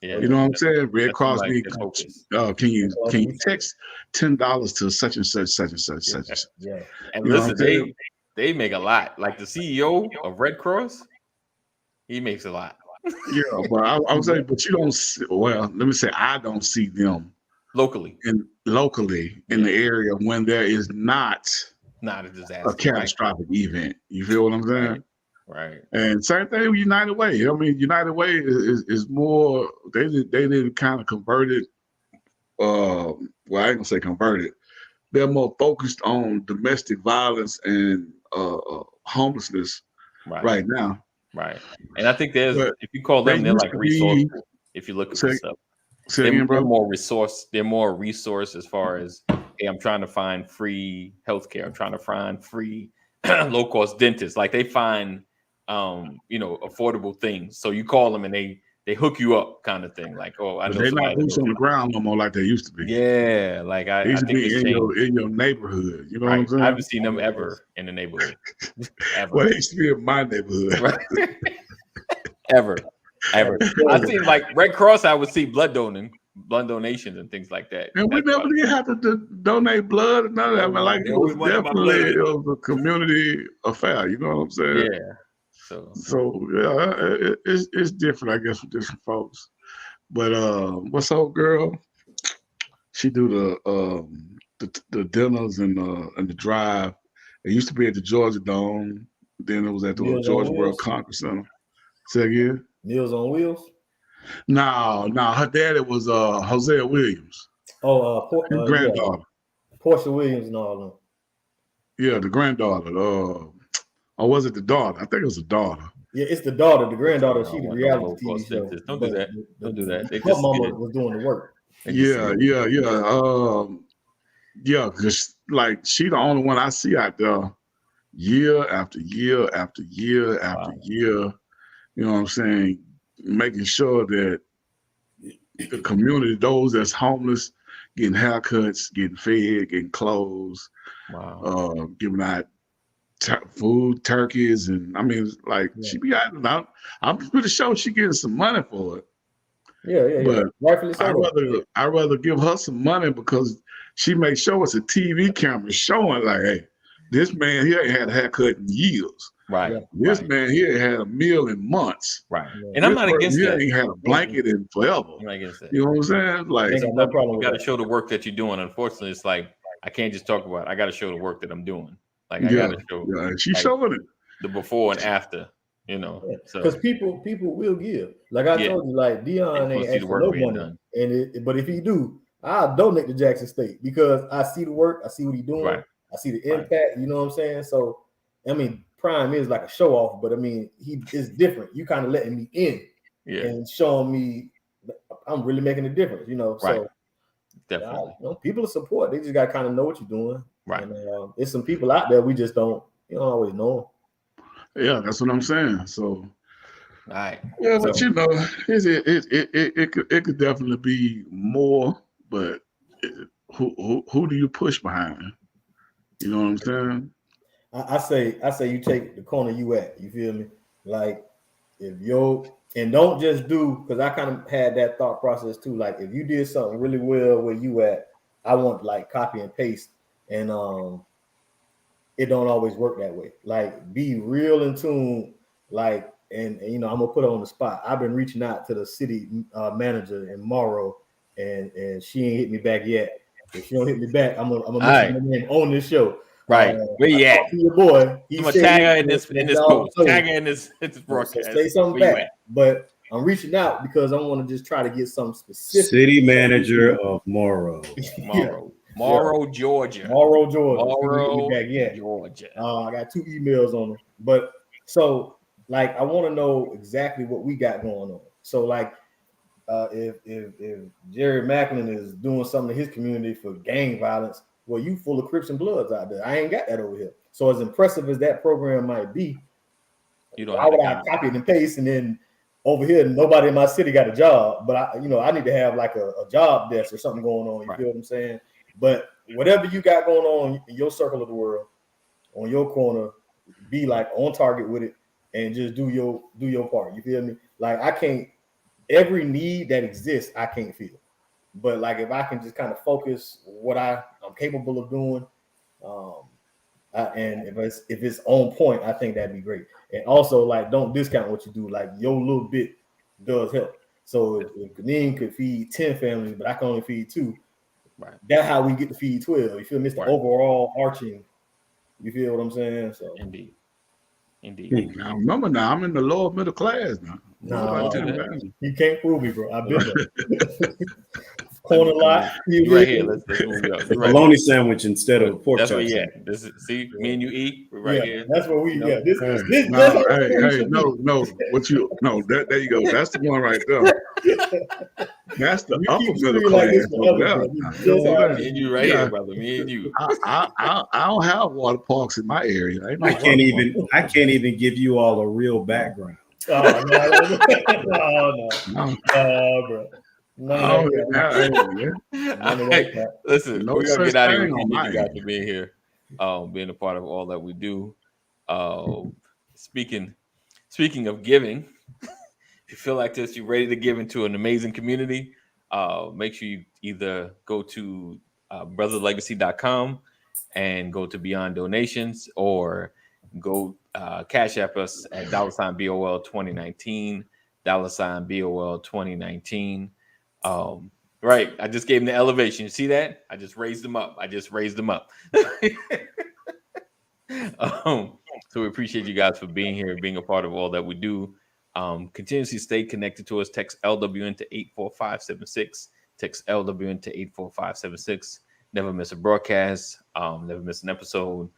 Yeah, you know what I'm saying? Red Cross like need. their focus. Can you text $10 to such and such, such and such, such and such? Yeah. And You know what listen, I'm saying? they make a lot. Like the CEO of Red Cross, he makes a lot. Yeah, but I was saying, but you don't. Let me say, I don't see them locally in the area when there is not a disaster, a catastrophic event. You feel what I'm saying? Right. And same thing with United Way. I mean, United Way is more. They didn't kind of convert it. Well, I ain't gonna say converted. They're more focused on domestic violence and homelessness right now. Right. And I think if you call them, they're like resourceful. If you're looking for stuff, they're more resource. They're more resource as far as, hey, I'm trying to find free healthcare. I'm trying to find free low cost dentists. Like they find, affordable things. So you call them and they hook you up, kind of thing. Like, oh, I know they're not boots on the ground no more like they used to be. Yeah, like I used to think be in your neighborhood. You know what I'm saying? I haven't seen them ever in the neighborhood. Ever. Well, they used to be in my neighborhood. Right. Ever. I seen like Red Cross. I would see blood donations and things like that. And we never did have to donate blood and none of that. I mean, like it was definitely a community affair. You know what I'm saying? Yeah. So yeah, it's different, I guess, for different folks. But what's old girl? She do the dinners and the drive. It used to be at the Georgia Dome. Then it was at the Georgia World Congress Center. Say again? Meals on Wheels? No. Her daddy was Hosea Williams. Oh, his granddaughter. Portia Williams and all them. Yeah, the granddaughter. Or was it the daughter? I think it was the daughter. Yeah, it's the daughter. The granddaughter, she the reality TV show. Don't do that. Don't do that. Her mama was doing the work. Yeah. Yeah, because like she the only one I see out there year after year after year after year. You know what I'm saying? Making sure that the community, those that's homeless, getting haircuts, getting fed, getting clothes, giving out food, turkeys, and I mean, like Yeah. she be out. I'm pretty sure she getting some money for it. Yeah. But Rightfully so. I'd rather give her some money because she makes sure it's a TV camera showing like, hey, this man here ain't had a haircut in years. Right. Yeah. This right. man here had a meal in months. Right. Yeah. And I'm This not person against here that. ain't had a blanket in forever. I'm not against that. You know what I'm saying? Like, Ain't got no problem You with got to that. show the work that you're doing. Unfortunately, it's like I can't just talk about it. I got to show the work that I'm doing. Like I yeah, got to show yeah, and she's like, showing it. the before and after. You know, Because so people will give. Like I Yeah. told you, like Dion They ain't see the asking work no being money, done. but if he do, I'll donate to Jackson State because I see the work, I see what he's doing, Right. I see the Right. impact. You know what I'm saying? So I mean, Prime is like a show off, but I mean, he is different. You kind of letting me in yeah, and showing me I'm really making a difference. You know, Right. so definitely. people support. They just got to kind of know what you're doing. Right. And there's some people out there we just don't always know. Yeah, that's what I'm saying. So All right. yeah, but So- you know, it could definitely be more, but who do you push behind? You know what I'm saying? I say you take the corner you at. You feel me? Like if and don't just do because I kind of had that thought process too. Like if you did something really well where you at, I want like copy and paste, and it don't always work that way. Like be real in tune. Like and you know I'm gonna put her on the spot. I've been reaching out to the city manager in Morrow, and she ain't hit me back yet. If she don't hit me back, I'm gonna mention her name on this show. Right. Where you I at? talked to your boy. He I'm gonna said tag her he- in this y'all post. know. Tag her in this So broadcast. say something Where you back. at? But I'm reaching out because I want to just try to get something specific. City manager of Morrow. Morrow, Georgia. Morrow, Georgia. Morrow, He hit me back yet. Georgia. I got 2 emails on them. But so like I want to know exactly what we got going on. So like if Jerry Macklin is doing something in his community for gang violence, well, you full of Crips and Bloods out there. I ain't got that over here. So as impressive as that program might be, You don't why have would to I count. copy it and paste and then over here nobody in my city got a job? But I need to have like a job desk or something going on. You Right. feel what I'm saying? But whatever you got going on in your circle of the world, on your corner, be like on target with it and just do your part. You feel me? Like I can't every need that exists, I can't feel. But like if I can just kind of focus what I'm capable of doing, and if it's on point, I think that'd be great. And also like don't discount what you do. Like your little bit does help. So if Kadeem could feed 10 families, but I can only feed 2, Right. that's how we get to feed 12. You feel me? It's the Right. overall arching. You feel what I'm saying? So Indeed. Now remember, now I'm in the lower middle class now. No, Nobody you can't prove me, bro. I've been there. Corner lot. You right here. Let's move it up. The You right bologna sandwich instead of pork That's chop. where you at. This is see me and you eat. We're right Yeah, here. that's what we. You know? Yeah, this. No, hey, no. What you? No, there you go. That's the one right there. That's the You upper keep middle treating like class. this forever, Yeah. bro. You Just know what how- I'm Me saying? and you right Yeah. here, brother. Me and you. I don't have water parks in my area. Ain't no I water can't even give you all a real background. Oh, no, bro. None park. of Oh, that. yeah, None of Hey, that crap. listen, No we're gonna such get out of here. thing on Thank my you guys end. for being here, being a part of all that we do. Speaking of giving, if you feel like this, you're ready to give into an amazing community. Make sure you either go to brotherlegacy.com and go to Beyond Donations, or go Cash App us at $BOL 2019, $BOL 2019. Right, I just gave him the elevation. You see that? I just raised them up. So we appreciate you guys for being here, being a part of all that we do. Continuously stay connected to us. Text LWN to 84576. Text LWN to 84576. Never miss a broadcast. Never miss an episode.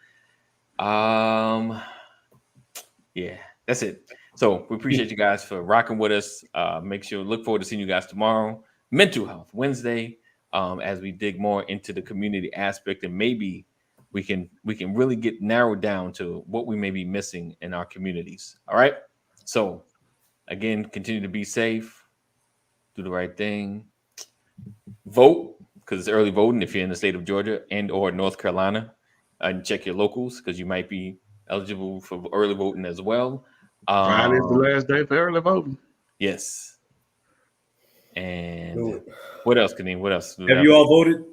Yeah, that's it. So we appreciate you guys for rocking with us. Look forward to seeing you guys tomorrow. Mental Health Wednesday, as we dig more into the community aspect, and maybe we can really get narrowed down to what we may be missing in our communities. All right. So again, continue to be safe, do the right thing, vote, because it's early voting if you're in the state of Georgia and or North Carolina, and check your locals because you might be eligible for early voting as well. Friday's the last day for early voting. Yes. And Do it. what else, Kadeem? What else? Have you all voted?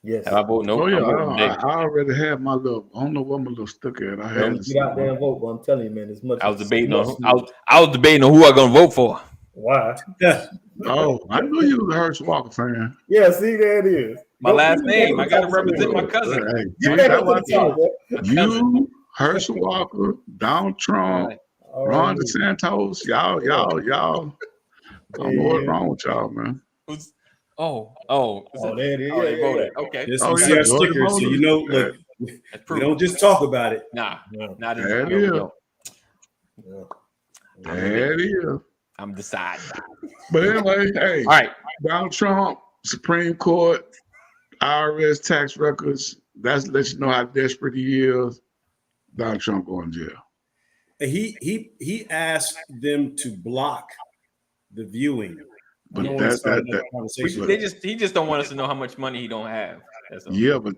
Yes. Have I voted? Nope. Oh yeah, I'm voting today. I already have my little. I don't know what my little sticker at. I had Get out there and vote, but I'm telling you, man, as much. I was debating on I was debating on who I'm gonna vote for. Why? Oh, I knew you was a Herschel Walker fan. Yeah, see, there it is. My last name. I gotta represent my cousin. Hey, Get see, that that's up what to the top, boy. you, Herschel Walker, Donald Trump, All Ron right. DeSantos, y'all. I don't know what's wrong with y'all, man. Who's Oh, is there it? it is. Oh, they Yeah, voted. Okay. Yes, Oh, we yeah, see our Georgia stickers, so voters. you know. Look, That's we proof. don't just talk about it. Nah, Yeah. not in There it no, we is. don't. Yeah. There it is. I'm deciding. But anyway, hey, All right. Donald Trump, Supreme Court, IRS tax records. That's let you know how desperate he is. Donald Trump going to jail. He asked them to block the viewing. I But don't want to start that another conversation. He just don't want us to know how much money he don't have. That's all. yeah, but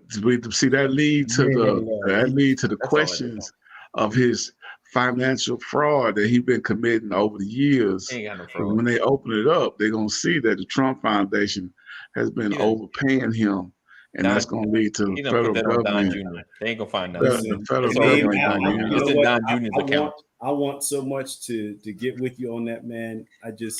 see that lead to the That's all questions of his financial fraud that he's been committing over the years. He ain't got no And fraud. when they open it up, they're gonna see that the Trump Foundation has been He done- overpaying him, and Don- that's gonna lead to He the done put federal that on Don government. Jr. They ain't gonna find The, nothing. Listen, the federal It's already government. on Don gonna Jr. use It's it. in Don Jr.'s account. I want so much to get with you on that, man. The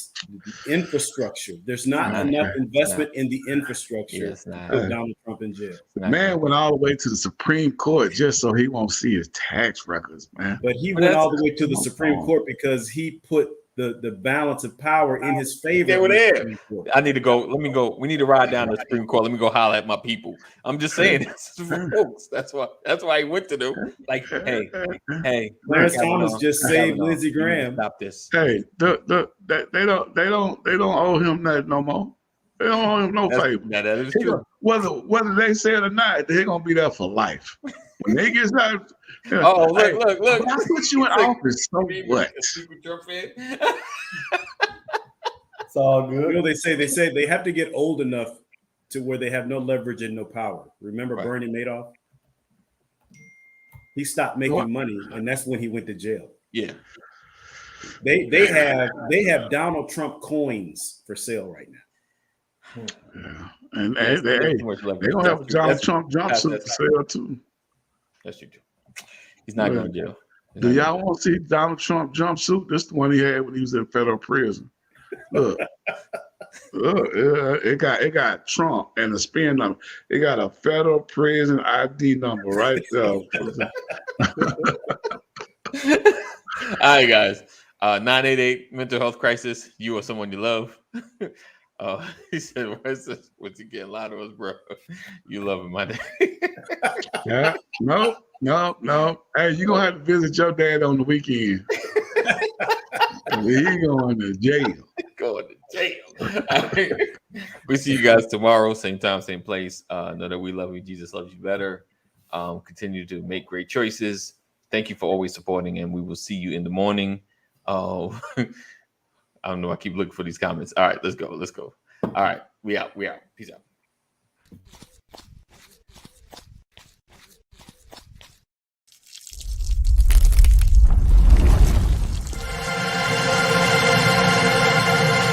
infrastructure. There's not Nah, enough nah. investment in the infrastructure Yes, nah. to put Donald Trump in jail. The man went all the way to the Supreme Court just so he won't see his tax records, man. But he But went that's- all the way to the Supreme Court because he put the balance of power in his favor. They were in the there. Supreme Court. I need to go. Let me go. We need to ride down to the Supreme Court. Let me go holler at my people. I'm just saying this is for folks. That's why he went to do. Like, hey, Clarence Kavanaugh, Thomas just saved Kavanaugh, Lindsey you need to Graham. Stop this. Hey, they don't owe him nothing no more. They don't owe him no favor. That is He true. gonna- whether they say it or not, they're gonna be there for life. When they get out, Oh, look, hey, look. but I put you in office, so what? It's all You good. know, they say they have to get old enough to where they have no leverage and no power. Remember Right. Bernie Madoff? He stopped making money, and that's when he went to jail. Yeah. They have Donald Trump coins for sale right now. Yeah. And Yes, they there's too much leverage. they gonna have a That's true. Donald That's- Trump jumpsuit that's- for sale too. That's true. He's not going to jail. He's Do not y'all going want to see Donald Trump jumpsuit? This is the one he had when he was in federal prison. Look, it got Trump and a spin number. It got a federal prison ID number right there. All right, guys. 988 mental health crisis. You or someone you love. He said, "What's he getting loud of us, bro? You love him, my day." Yeah, no. Hey, you gonna have to visit your dad on the weekend. He going to jail. Going to jail. All right. We see you guys tomorrow, same time, same place. Know that we love you. Jesus loves you better. Continue to make great choices. Thank you for always supporting, and we will see you in the morning. I don't know. I keep looking for these comments. All right, let's go. All right, we out. Peace out.